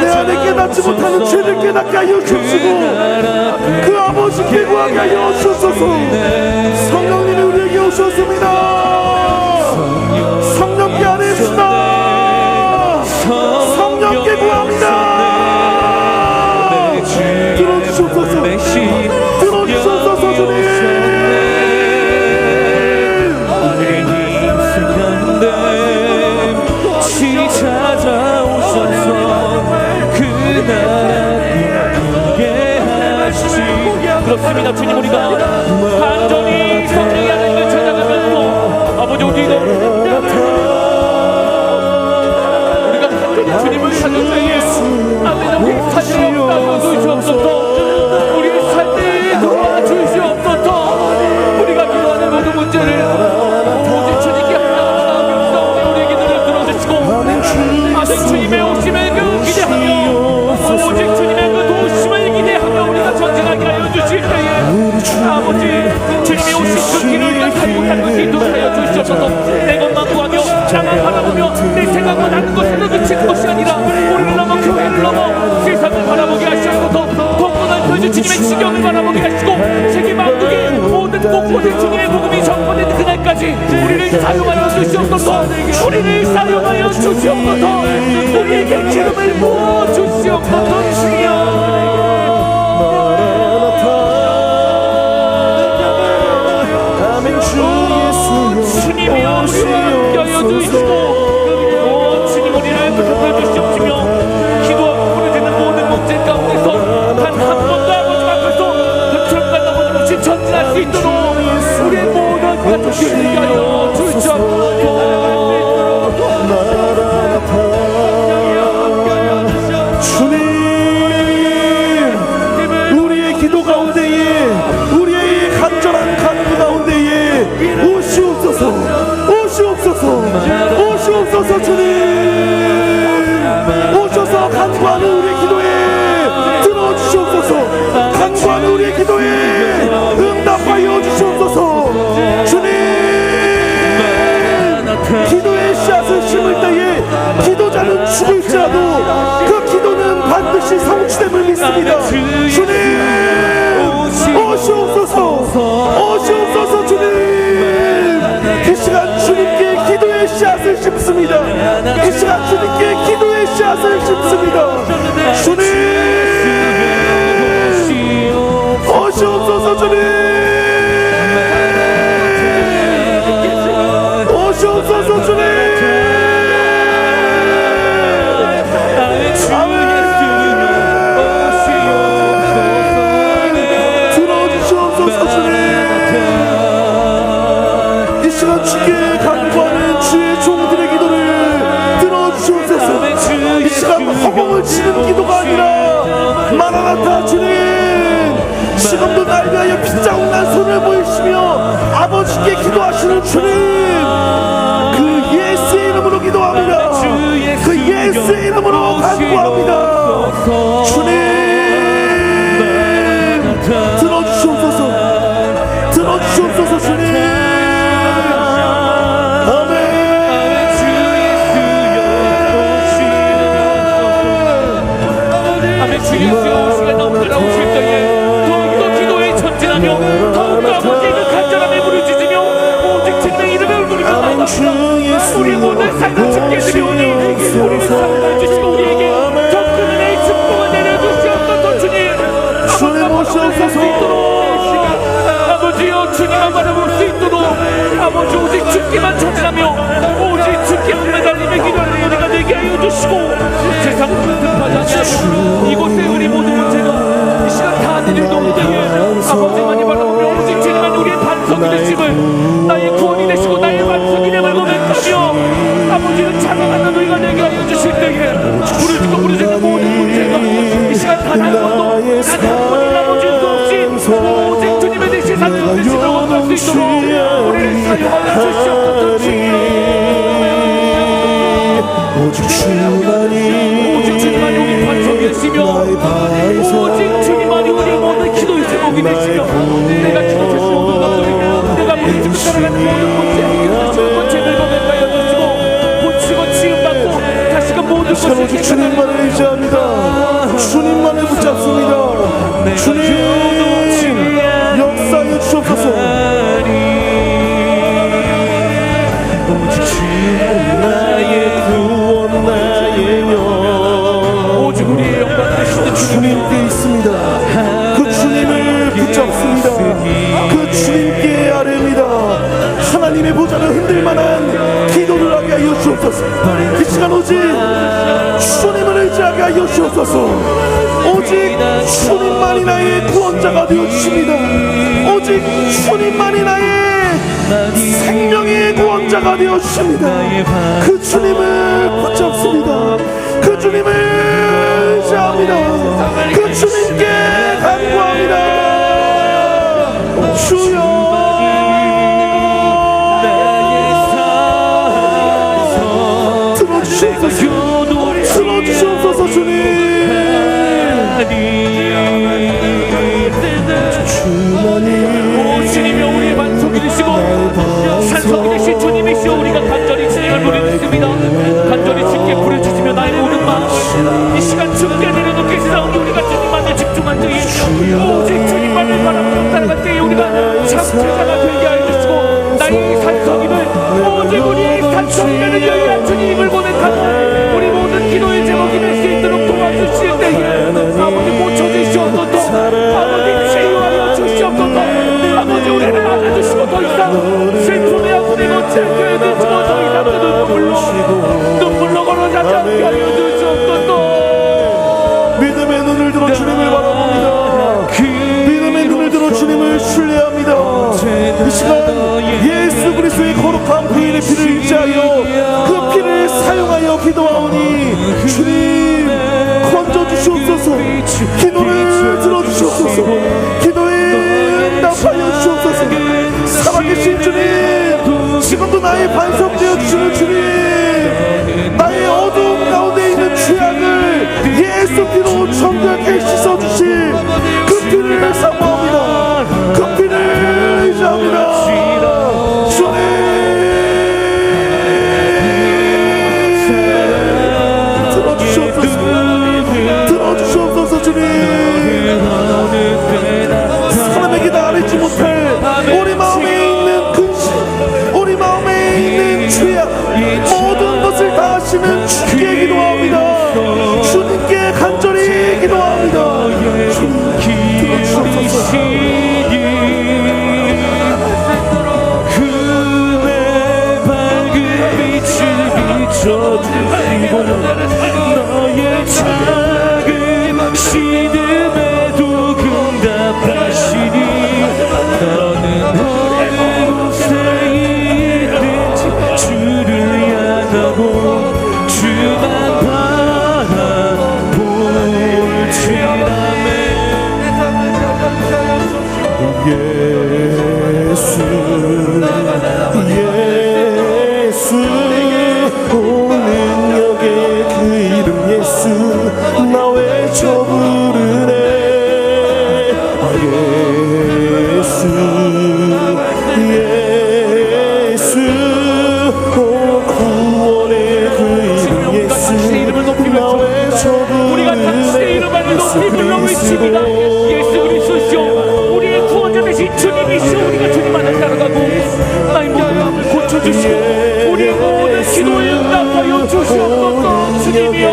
내 안에 깨닫지 못하는 죄를 깨닫게 하여 주시고 그 아버지께 구하게 하여 주소서. 성령님이 우리에게 오셨습니다. 성령께 아뢰시다. 성령께 구합니다. 들어주시옵소서. 들어주시옵소서. 주님, 그렇습니다. 주님, 우리가 간절히 성령의 하나님을 찾아가면서 아버지 우리가 간절히 주님을 찾을 때에 아멘 살리 없다고 주시옵소서. 우리 삶에 도와주시옵소서. 우리가 기도하는 모든 문제를 오직 주님께 하나님께 우리의 기도를 들어주시고 아멘 주님의 오심을 기대하며 오직 주님의 그 도우심을 기대하며 우리가 전진하게 하여 주실 때에 아버지 주님이 오신 그 길을 갈고 인도하여 주시옵소서. 내 것만 구하며 나만 바라보며 내 생각만 하는 것에서 그치는 것이 아니라 우리를 넘어 교회를 넘어 세상을 바라보게 하시옵소서. 더 넓혀진 주님의 지경을 바라보게 하시고 세계 만국의 모든 곳곳에 주님의 복음이 전파되는 그날까지 우리를 사용하여 주시옵소서. 우리를 사용하여 주시옵소서. 우리에게 기름을 부어 주시옵소서. 주여, 주님이여 우리와 함께하여 주시고 주님 우리를 붙잡아 주시옵시며 기도하고 부르짖는 모든 목재 가운데서 단 한 번도 아버지 앞에서 그처럼과 너무 없이 전진할 수 있도록 우리의 모든 가족을 되게 하여 주시옵소서. 주님, 우리의 기도 가운데에 우리의 간절한 간구 가운데에 오시옵소서. 오시옵소서. 오시옵소서. 주님, 오셔서 간구하는 우리의 기도에 들어주시옵소서. 간구하는 우리의 기도에 응답하여 주시옵소서. 주님, 기도의 씨앗을 심을 때에 기도자는 죽을지라도 그 기도는 반드시 성취됨을 믿습니다. 주님, 오시옵소서. 오시옵소서. 주님, 이 시간 주님께 기도의 씨앗을 심습니다. 이 시간 주님께 기도의 씨앗을 심습니다. 주님, 오시옵소서. 주님, 오시옵소서. 주님, 들어주시옵소서. 주님, 이 시간 주께 간구하는 주의 종들의 기도를 들어주시옵소서. 이 시간 허공을 치는 기도가 아니라 마라나타. 주님, 지금도 날 위하여 빗자국 난 손을 보이시며 아버지께 기도하시는 주님, 그 예수의 이름으로 기도합니다. 그 예수의 이름으로 간구합니다. 주님, 들어주시옵소서. 들어주시옵소서. 주님, 아멘. 주여 시간 넘들어 오실 때에 더욱더 기도에 전진하며 더욱더 아버지의 그 간절함에 부르짖으며 오직 주님의 이름을 부르며 나아갑니다. 우리의 모든 삶을 주께 드리오니 우리를 사랑해 주시고 우리에게 더 큰 은혜의 축복을 내려주시옵소서. 주님, 주님 오시옵소서. 아버지여 주님만 바라볼 수 있도록 아버지 오직 주께만 전진하며 오직 주께만 매달리며 기도하는 우리가 되게 하여 주시고 세상으로 득하지 아니하고 이곳에 우리 모든 문제가 이 시간 다 내려놓을 때에 아버지만이 바라보며 오직 주님만 우리의 반석이 되심을 나의 구원이 되시고 나의 반석이 됨을 고백하며 아버지는 찬양하는 우리가 되게 하여 주실 때에 부르짖는 모든 문제가 이 시간 단 한 번도 단 한 번이 나머지도 없이 오직 주님의 대신 산성 되심을 원할 수 있도록 우리를 사용하여 주시옵소서. 주님, 오직 주만이 주시며 오직 주님만이 우리의 모든 기도의 제목이 되시며 내가 기도 제목 모든 것들이 내가 부딪히고 살아가는 모든 문제 긁어내가여 주시고 고치고 치유받고 다시금 모든 것을 오직 주님만을 의지합니다. 주님만을 붙잡습니다. 주님 역사해 주옵소서. 오직 주님 나의 구원 나의 영 오직 우리의 영광 되시는 주님께 있습니다. 그 주님을 붙잡습니다. 그 주님께 아뢰입니다. 하나님의 보좌를 흔들만한 기도를 하게 하여 주옵소서. 이 시간 오직 주님을 의지하게 하여 주옵소서. 오직 주님만이 나의 구원자가 되어 주십니다. 오직 주님만이 나의 생명의 구원자가 되어 주십니다. 그 주님을 붙잡습니다. 그 주님을 의지합니다. 그 주님께 간구합니다. 주여 들어주시옵소서 주님. 주님이 우리의 반석이 되시고 산석이 되신 주님이시여 우리가 간절히 주님을 부르짖습니다. 간절히 주님께 부르짖으며 나의 모든 마음을 이 시간 주께 내려놓게 싸우니 우리가 주님만을 집중한 때에 오직 주님만을 바라보며 살아갈 때에 우리가 참제자가 되게 하여 주시고 나의 산석임을 오직 우리의 산석임에는 여기한 주님을 보내는 우리 모든 기도의 제목이 될 수 있도록 도와주실 때에 아버지 고쳐주시옵소서. 아버지 치유하여 주시옵소서. 아버지 우리를 안아주시고 더 이상 슬픔의 아픔에 놓지 않게 해주시고 더 이상 그 눈물로 걸어가지 않게 하여 주시옵소서. 믿음의 눈을 들어 주님을 바라봅니다. 믿음의 눈을 들어 주님을 신뢰합니다. 이 시간 예수 그리스도의 거룩한 부인의 피를 의지하여 그 피를 사용하여 기도하오니 주님 건져 주시옵소서. 기도를 들어 주시옵소서. 기도에 응답하여 주시옵소서. 살아계신 주님 지금도 나의 반석 되어 주시는 주님 나의 어두운 가운데 있는 죄악을 예수 피로 정결케 씻어주실 그 피를 사모합니다. 그 피를 의지합니다. 주님 들어주시옵소서. 들어주시옵소서. 주님 사람에게 다 알지 못할 우리 마음에 있는 근심 우리 마음에 있는 죄악 모든 것을 다 아시는 주께 기도합니다. 주님께 간절히 기도합니다. 주님 들어주시옵소서. 그의 밝은 빛을 비춰주시고 너의 작은 시름에도 응답하시니 너는 어느 곳에 있든지 주를 향하고 주만 바라볼지라매 예수 예수 오는 역의 그 이름 예수 나 외쳐 부르네. 예수 예수 오 구원의 그 이름 예수 나 외쳐 부르네. 우리가 당신의 이름 안에 높이 불러 외칩니다. 예수 그리스도시오 우리의 구원자 되신 주님이시오. 우리가 주님 안에 따라가고 나의 모든 마음을 고쳐주시고 우리의 모든 기도에 응답하여 주시옵소서. 주님이여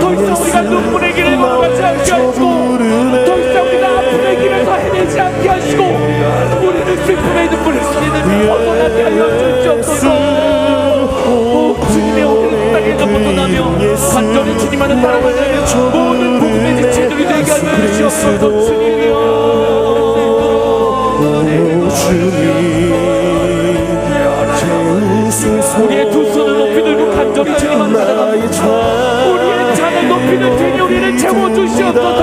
더 이상 우리가 눈물의 길을 걸어가지 않게 하시고 더 이상 우리가 아픔의 길에서 헤매지 않게 하시고 우리를 슬픔의 눈물을 벗어나게 하여 주시옵소서. 주님의 오늘 땅에서 벗어나며 간절히 주님 안에 따라가는 모든 복음의 지체들이 되게 하여 주시옵소서. 주님이여 우리의 두 손을 높이 들고 간절히 주님 안에 따라갑니다. 우리의 잔을 높이 들니 우리를 채워주시옵소서.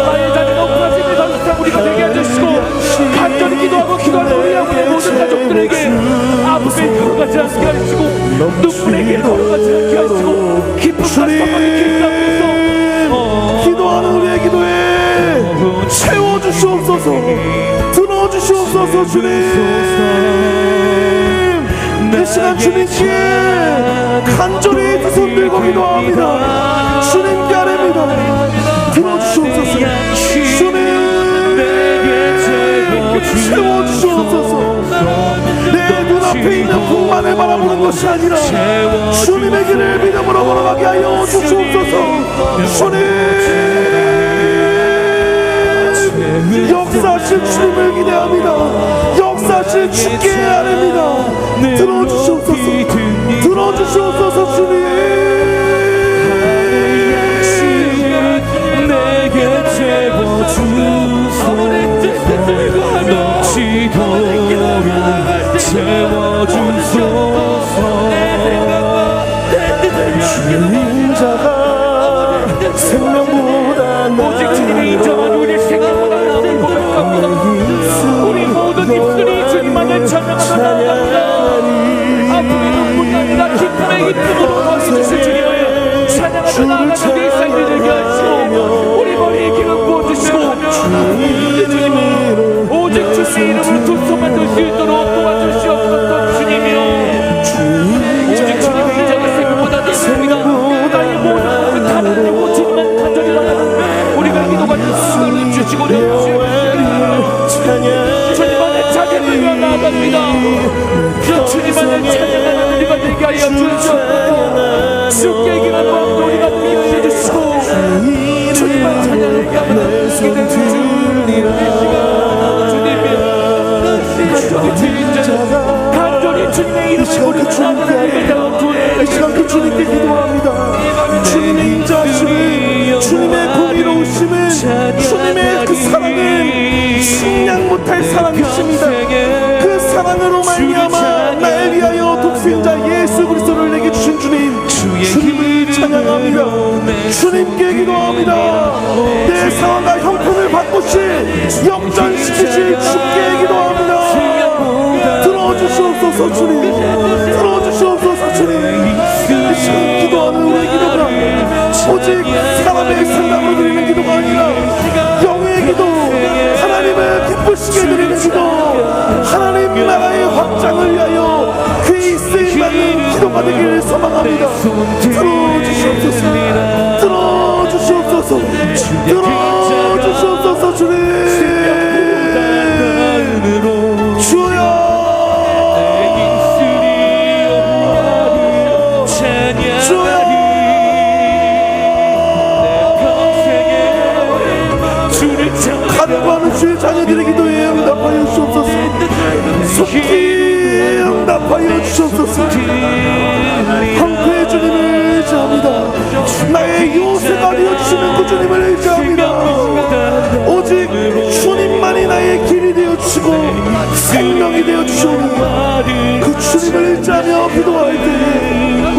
나의 잔이 높아짐에 더 이상 우리가 되게 해주시고 간절히 기도하고 기도하는 우리의 모든 가족들에게 아픔에 걸어가지 않게 하시고 눈물의 길에 걸어가지 않게 하시고 기쁨과 사랑의 길 앞에서 주님. 이 시간 주님께 간절히 두 손 들고 기도합니다. 주님께 아뢰입니다. 들어주시옵소서. 주님 채워주시옵소서. 내 눈앞에 있는 풍만을 바라보는 것이 아니라 주님의 길을 믿음으로 걸어가게 하여 주시옵소서. 주님 역사하실 주님을 기대합니다. 역사하실 주께 아뢰입니다. 들어주시옵소서. 들어주시옵소서. 주님 내게 채워주소. 넘치도록 채워주소서. 주님 자가 생명보다 오직 주님의 인정한 우리 생각보다 나을 고백합니다. 우리 모든 입술이 주님만을 찬양하며 나아갑니다. 아픔의 눈물이 아니라 기쁨의 기쁨으로 더해주실 주님을 찬양하며 나아가는 이 삶이 되게 하시고 우리 머리에 기름 부어주시고 주님은 오직 주님의 이름으로 두 손만 들 수 있도록 도와주시옵소서. 주님이여 오직 주님의 인정한 생각보다 나습니다. 나의 모든 것을 다 나누고 주님만 간절히 바라는 우리가 기도받는 수고를 주시고 주님만의 자격을 위해 나아갑니다. 주님만을 찬양하는 우리가 되게 하여 주시옵소서. 주께 기는 마음도 우리가 미워해 주시고 주님만 찬양하게 하여 주시옵소서. 간절히 주님의 이름을 부르며 나아가는 이 시간 그 주님께 기도합니다. 주님의 인자하심을, 주님의 공의로우심은, 주님의 그 사랑은 식량 못할 사랑이십니다. 그 사랑으로 말미암아 날 위하여 독생자 예수 그리스도를 내게 주신 주님, 주님을 찬양합니다. 주님께 기도합니다. 내 상황과 형편을 바꾸실, 역전시키실 주께 기도합니다. 들어주시옵소서. 주님 들어주시옵소서. 주님 이 시간 기도하는 우리 기도가 오직 사람의 생각으로 드리는 기도가 아니라 영의 기도, 하나님을 기쁘시게 드리는 기도, 하나님 나라의 확장을 위하여 그의 쓰임받는 기도가 되기를 소망합니다. 들어주시옵소서. 들어주시옵소서. 들어주시옵소서. 주님 주여 간구하는 주의 자녀들의 기도에 응답하여 주옵소서. 속히 응답하여 주옵소서. 황폐의 주님을 의지합니다. 나의 요새가 되어주시는 그 주님을 의지합니다. 오직 주님만이 나의 길이 되어주시고 생명이 되어주시오니 그 주님을 의지하며 기도할 때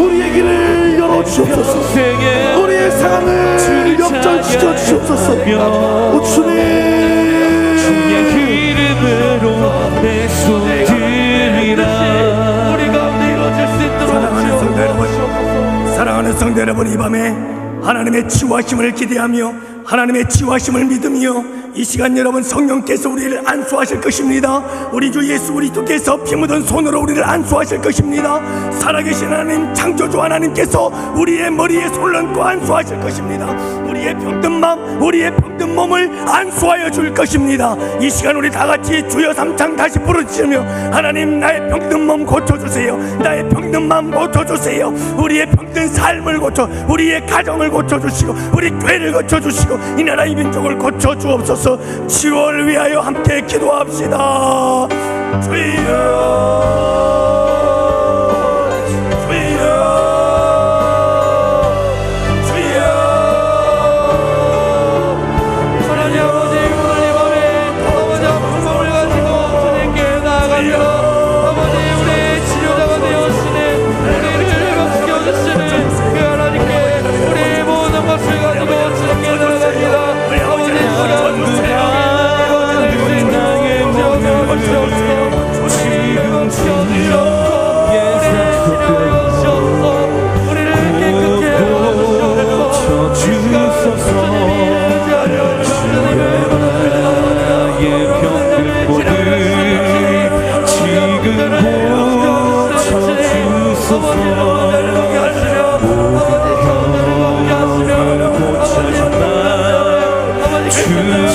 우리의 길을 열어주옵소서. 우리의 상황을 역전시켜 주옵소서. 오 주님 주의 이름으로 내 손 들리라. 우리 가운데 이루어질 수 있도록 사랑하는 성도 여러분, 이 밤에 하나님의 치유하심을 기대하며 하나님의 치유하심을 믿으며 이 시간 여러분 성령께서 우리를 안수하실 것입니다. 우리 주 예수 그리스도께서 피 묻은 손으로 우리를 안수하실 것입니다. 살아계신 하나님, 창조주 하나님께서 우리의 머리에 손을 얹고 안수하실 것입니다. 우리의 병든 마음, 우리의 병든 몸을 안수하여 줄 것입니다. 이 시간 우리 다 같이 주여 삼창 다시 부르짖으며 하나님, 나의 병든 몸 고쳐주세요. 나의 병든 마음 고쳐주세요. 우리의 병든 삶을 고쳐, 우리의 가정을 고쳐주시고 우리 교회를 고쳐주시고 이 나라 이 민족을 고쳐주옵소서. 치유를 위하여 함께 기도합시다. 주여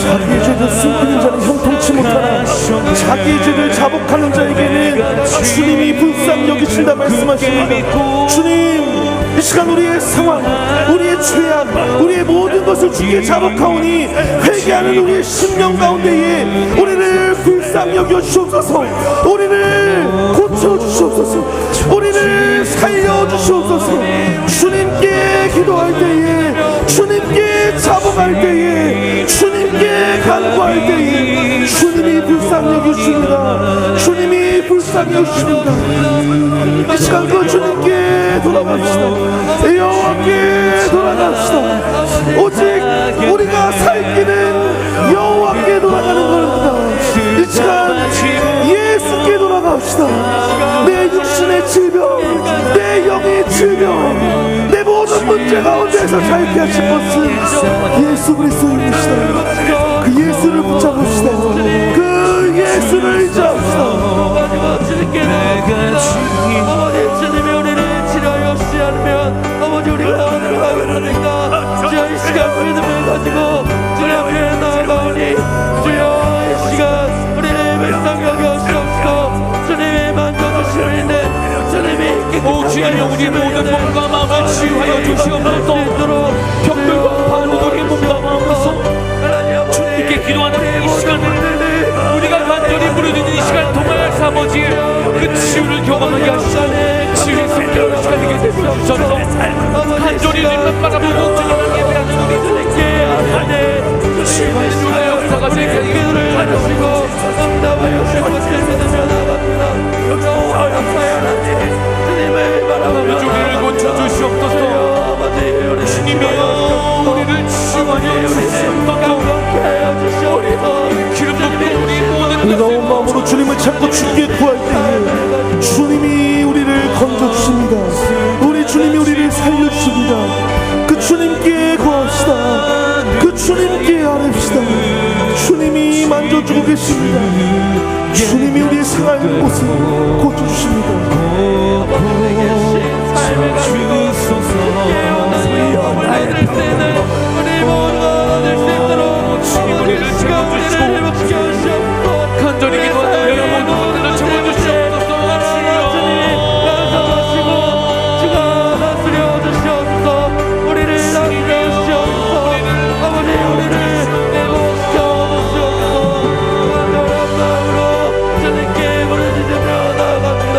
자기의 죄를 숨기는 자는 형통치 못하나 자기의 죄를 자복하는 자에게는 주님이 불쌍히 여기신다 말씀하십니다. 주님, 이 시간 우리의 상황, 우리의 죄악, 우리의 모든 것을 주께 자복하오니 회개하는 우리의 심령 가운데에 우리를 불쌍히 여겨 주옵소서. 우리를 고쳐 주시옵소서. 우리를 살려 주시옵소서. 주님께 기도할 때에, 주님께 자복할 때에, 주님께 간구할 때에 주님이 불쌍히 여기십니다. 주님이 불쌍히 여기십니다. 이 시간 그 주님께 돌아갑시다. 여호와께 돌아갑시다. 오직 우리가 살 길은 여호와께 돌아가는 겁니다. 이 시간 예수께 돌아갑시다. 내 육신의 질병, 내 영의 질병, 내 모든 문제 가운데서 자유케 하신 것은 예수 그리스도이시다. 그 예수를 붙잡읍시다. 그 예수를 의지합시다. 주님이 우리를 치료하시지 않으면 아버지 우리가 어디로 가겠습니까? 주여 이 시간 믿음을 가지고 주님 앞에 나아가오니 주여 이 시간 우리를 불쌍히 여겨주옵소서. 주님이 만져주시는데 주님이 오 주여 우리 모든 몸과 마음을 치유하여 주시옵소서. 병들과 반응의 몸과 마음을 주님께 기도하는 이 시간을 우리가 간절히 부르짖는 이 시간 동안의 아버지 그 치유를 경험하게 하시고 치유의 생명을 시간 되게 되시옵소서. 간절히 주님만 바라보고 주님을 예배하는 우리들에게 치유의 주의 역사가 되게 하시고 응답하여 주시고 믿으며 나갑니다. 여호와여 사연하니 주님을 바라보며 우리를 고쳐주시옵소서. 주님이여 우리를 치유하여 주시옵소서. 기름 붓고 우리 모든 뜨거운 마음으로 주님을 찾고 주께 구할 때에 주님이 우리를 건져주십니다. 우리 주님이 우리를 살려주십니다. 그 주님께 구합시다. 그 주님께 아뢰시다. 주님이 만져주고 계십니다. 주님이 우리의 상한 곳을 고쳐주십니다. 우리를 지켜주시고 간절히 기도하는 여러분 모두를 채워주시옵소서. 주가 다스려 주시옵소서. 우리를 다스려 주시옵소서. 아버지 우리를 회복시켜 주시옵소서. 간절한 마음으로 주님께 부르짖으며 나아갑니다.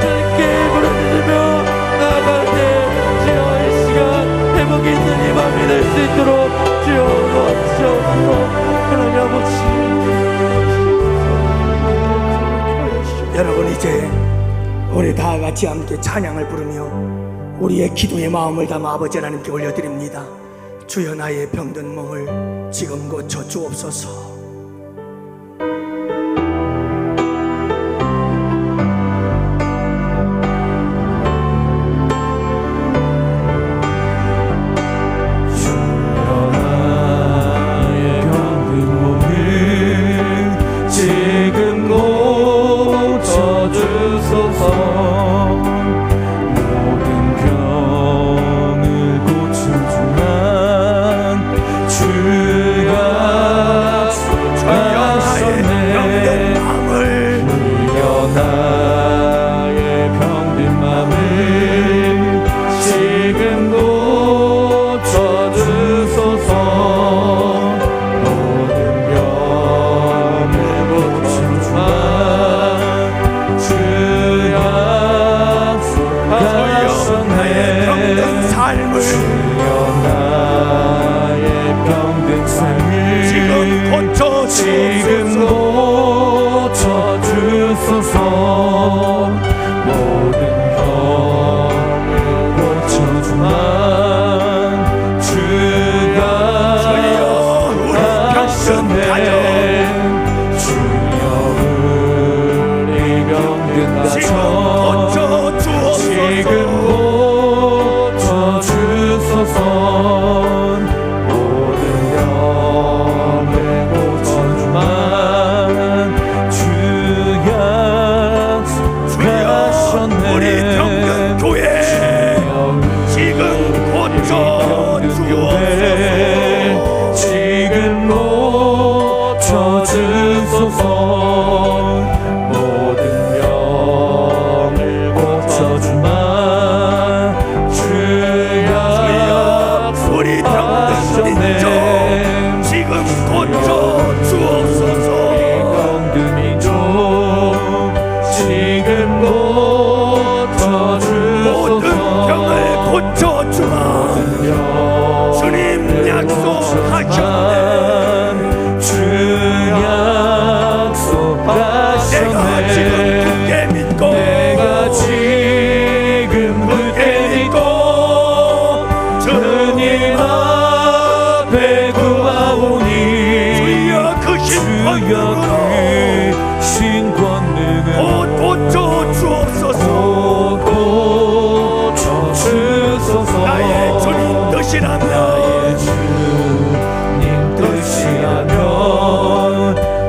주님께 부르짖으며 나아갈 때 주여 이 시간 회복이 있는 이 밤이 될 수 있도록 주여 도와주시옵소서. 하나님 아버지 여러분, 이제 우리 다 같이 함께 찬양을 부르며 우리의 기도의 마음을 담아 아버지 하나님께 올려드립니다. 주여 나의 병든 몸을 지금 고쳐 주옵소서. 지금 고쳐 주소서. 고쳐주마. 주님 약속하셨네. 주 내가 지금 약속하셨네. 굳게 믿고 내가 지금 굳게 믿고 주님 앞에 구하오니 주여 그 주여 그 신권능을 고쳐 주옵소서. 고쳐 주소서. 나의 주님 뜻이라면 나의 주님 뜻이라면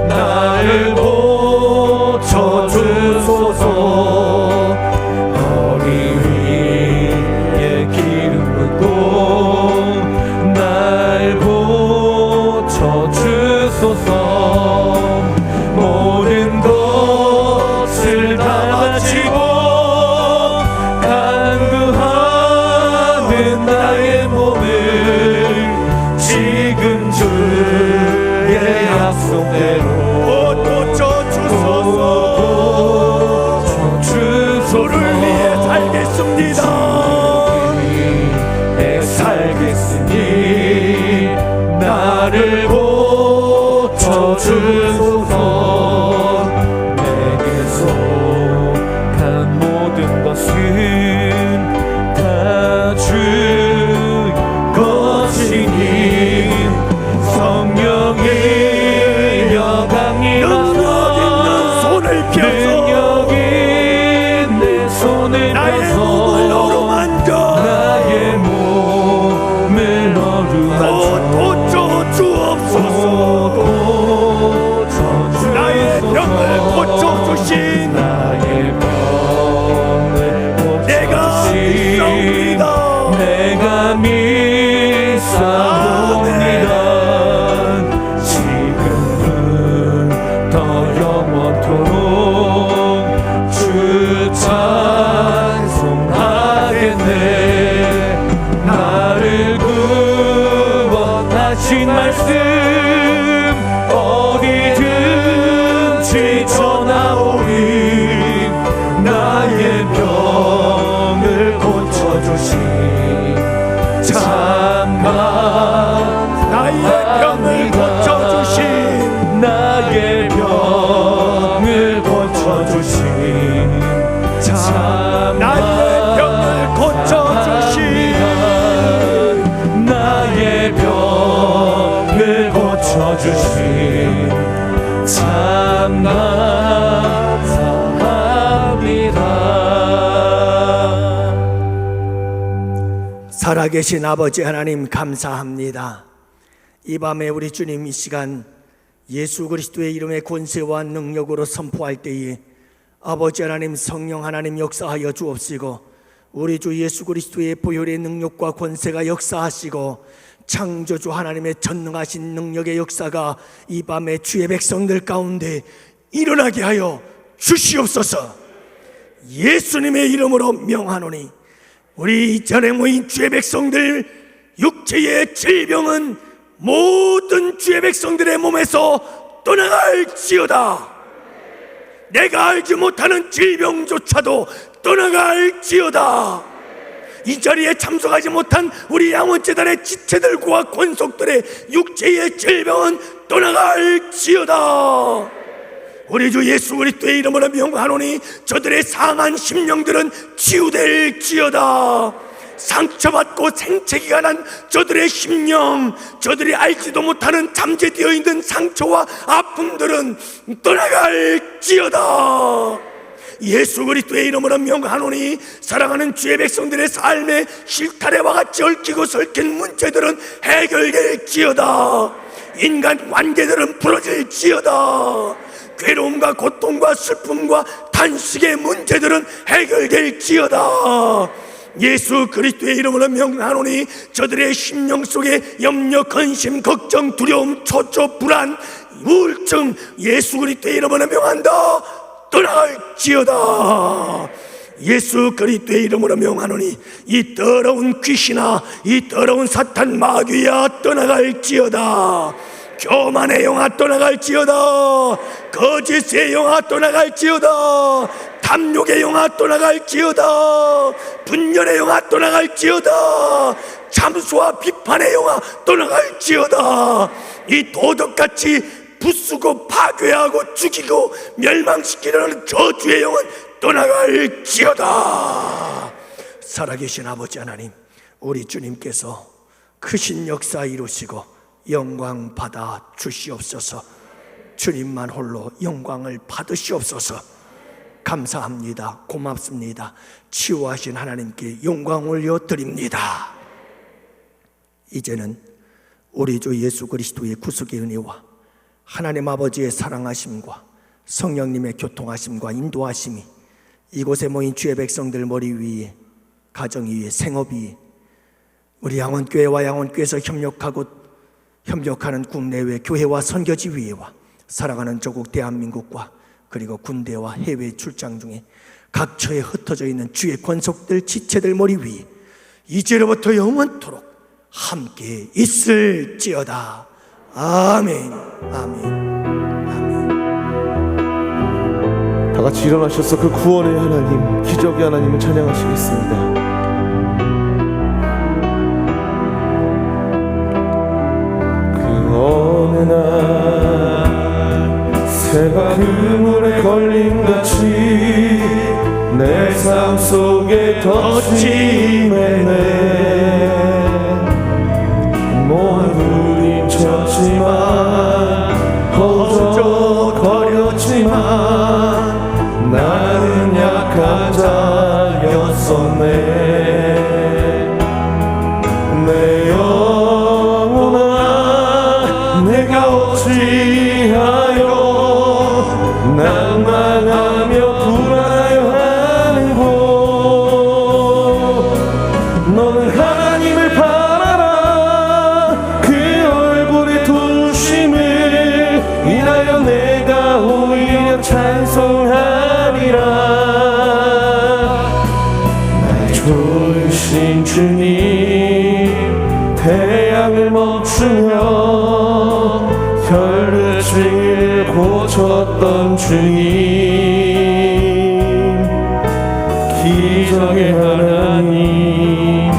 나를 고쳐 주소서. 허리 위에 기름 붓고 날 고쳐 주소서. 모든 것을 다 바치고 간구하는 나의 몸을 지금 주의 약속대로 고쳐 주소서. 주를 위해 살겠습니다. 위해 살겠으니 나를 고쳐 주소서. 내게 속한 모든 것은 다 주의 것이니 성령의 영광이 능력 있는 손을 펴서 능력 있는 손을 나의 펴서 몸을 어루만져 나의 몸을 어루만져 고쳐 주옵소서. 나의 병을 고쳐주신 나의 병을 내가 고쳐주신 믿사옵니다. 내가 믿사옵니다. 지금부터 영원토록 주 찬송하겠네. 나를 구원하신 말씀 어디든지 전하오니 나의 병을 고쳐주신 참만 나의 병을 고쳐주신 나의 병을 고쳐주신 참만 나의 병을 고쳐주신 나의 병을 고쳐주신 참나 사합니다. 살아계신 아버지 하나님 감사합니다. 이 밤에 우리 주님 이 시간 예수 그리스도의 이름의 권세와 능력으로 선포할 때에 아버지 하나님 성령 하나님 역사하여 주옵시고 우리 주 예수 그리스도의 보혈의 능력과 권세가 역사하시고 창조주 하나님의 전능하신 능력의 역사가 이 밤에 주의 백성들 가운데 일어나게 하여 주시옵소서. 예수님의 이름으로 명하노니 우리 이전에 모인 주의 백성들 육체의 질병은 모든 주의 백성들의 몸에서 떠나갈지어다. 내가 알지 못하는 질병조차도 떠나갈지어다. 이 자리에 참석하지 못한 우리 양원재단의 지체들과 권속들의 육체의 질병은 떠나갈지어다. 우리 주 예수 그리스도의 이름으로 명하노니 저들의 상한 심령들은 치유될지어다. 상처받고 생채기가 난 저들의 심령, 저들이 알지도 못하는 잠재되어 있는 상처와 아픔들은 떠나갈지어다. 예수 그리스도의 이름으로 명하노니 사랑하는 주의 백성들의 삶에 실타래와 같이 얽히고 설킨 문제들은 해결될지어다. 인간 관계들은 풀어질지어다. 괴로움과 고통과 슬픔과 탄식의 문제들은 해결될지어다. 예수 그리스도의 이름으로 명하노니 저들의 심령 속에 염려, 근심, 걱정, 두려움, 초조, 불안, 우울증 예수 그리스도의 이름으로 명한다. 떠나갈지어다. 예수 그리스도의 이름으로 명하노니 이 더러운 귀신아, 이 더러운 사탄 마귀야 떠나갈지어다. 교만의 영아 떠나갈지어다. 거짓의 영아 떠나갈지어다. 탐욕의 영아 떠나갈지어다. 분열의 영아 떠나갈지어다. 참수와 비판의 영아 떠나갈지어다. 이 도덕같이 부수고 파괴하고 죽이고 멸망시키려는 저주의 영은 떠나갈지어다. 살아계신 아버지 하나님, 우리 주님께서 크신 역사 이루시고 영광 받아 주시옵소서. 주님만 홀로 영광을 받으시옵소서. 감사합니다. 고맙습니다. 치유하신 하나님께 영광 올려드립니다. 이제는 우리 주 예수 그리스도의 구속의 은혜와 하나님 아버지의 사랑하심과 성령님의 교통하심과 인도하심이 이곳에 모인 주의 백성들 머리 위에, 가정 위에, 생업 위에, 우리 양원교회와 양원교회에서 협력하는 국내외 교회와 선교지 위에와 살아가는 조국 대한민국과 그리고 군대와 해외 출장 중에 각처에 흩어져 있는 주의 권속들 지체들 머리 위에 이제로부터 영원토록 함께 있을지어다. 아멘. 아멘. 아멘. 다 같이 일어나셔서 그 구원의 하나님, 기적의 하나님을 찬양하시겠습니다. 어느 날 새가 그물에 걸림같이 내 삶 속에 덧임매네. 몸은 부딪혔지만 허우적거렸지만 나는 약한 자였었네. 내 영혼아 내가 어찌하여 낭만하며 불안하여 하는고. 너는 하나님을 바라라. 그 얼굴의 두심을 인하여 내가 오히려 찬송하리라. 나의 좋으신 주님, 태양을 멈추며 혈루증을 고쳤던 주님, 기적의 하나님,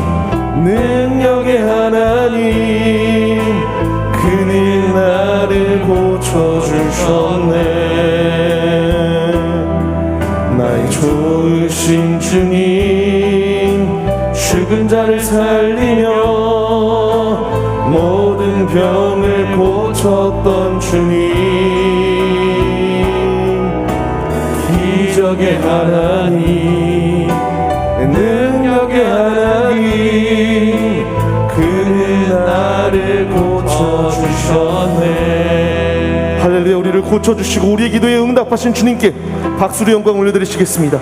능력의 하나님, 그는 나를 고쳐주셨네. 나의 좋으신 주님, 죽은 자를 살리며 모든 병을 고쳤던 주님, 기적의 하나님, 능력의 하나님, 그는 나를 고쳐주셨네. 할렐루야. 우리를 고쳐주시고 우리의 기도에 응답하신 주님께 박수로 영광 올려드리시겠습니다.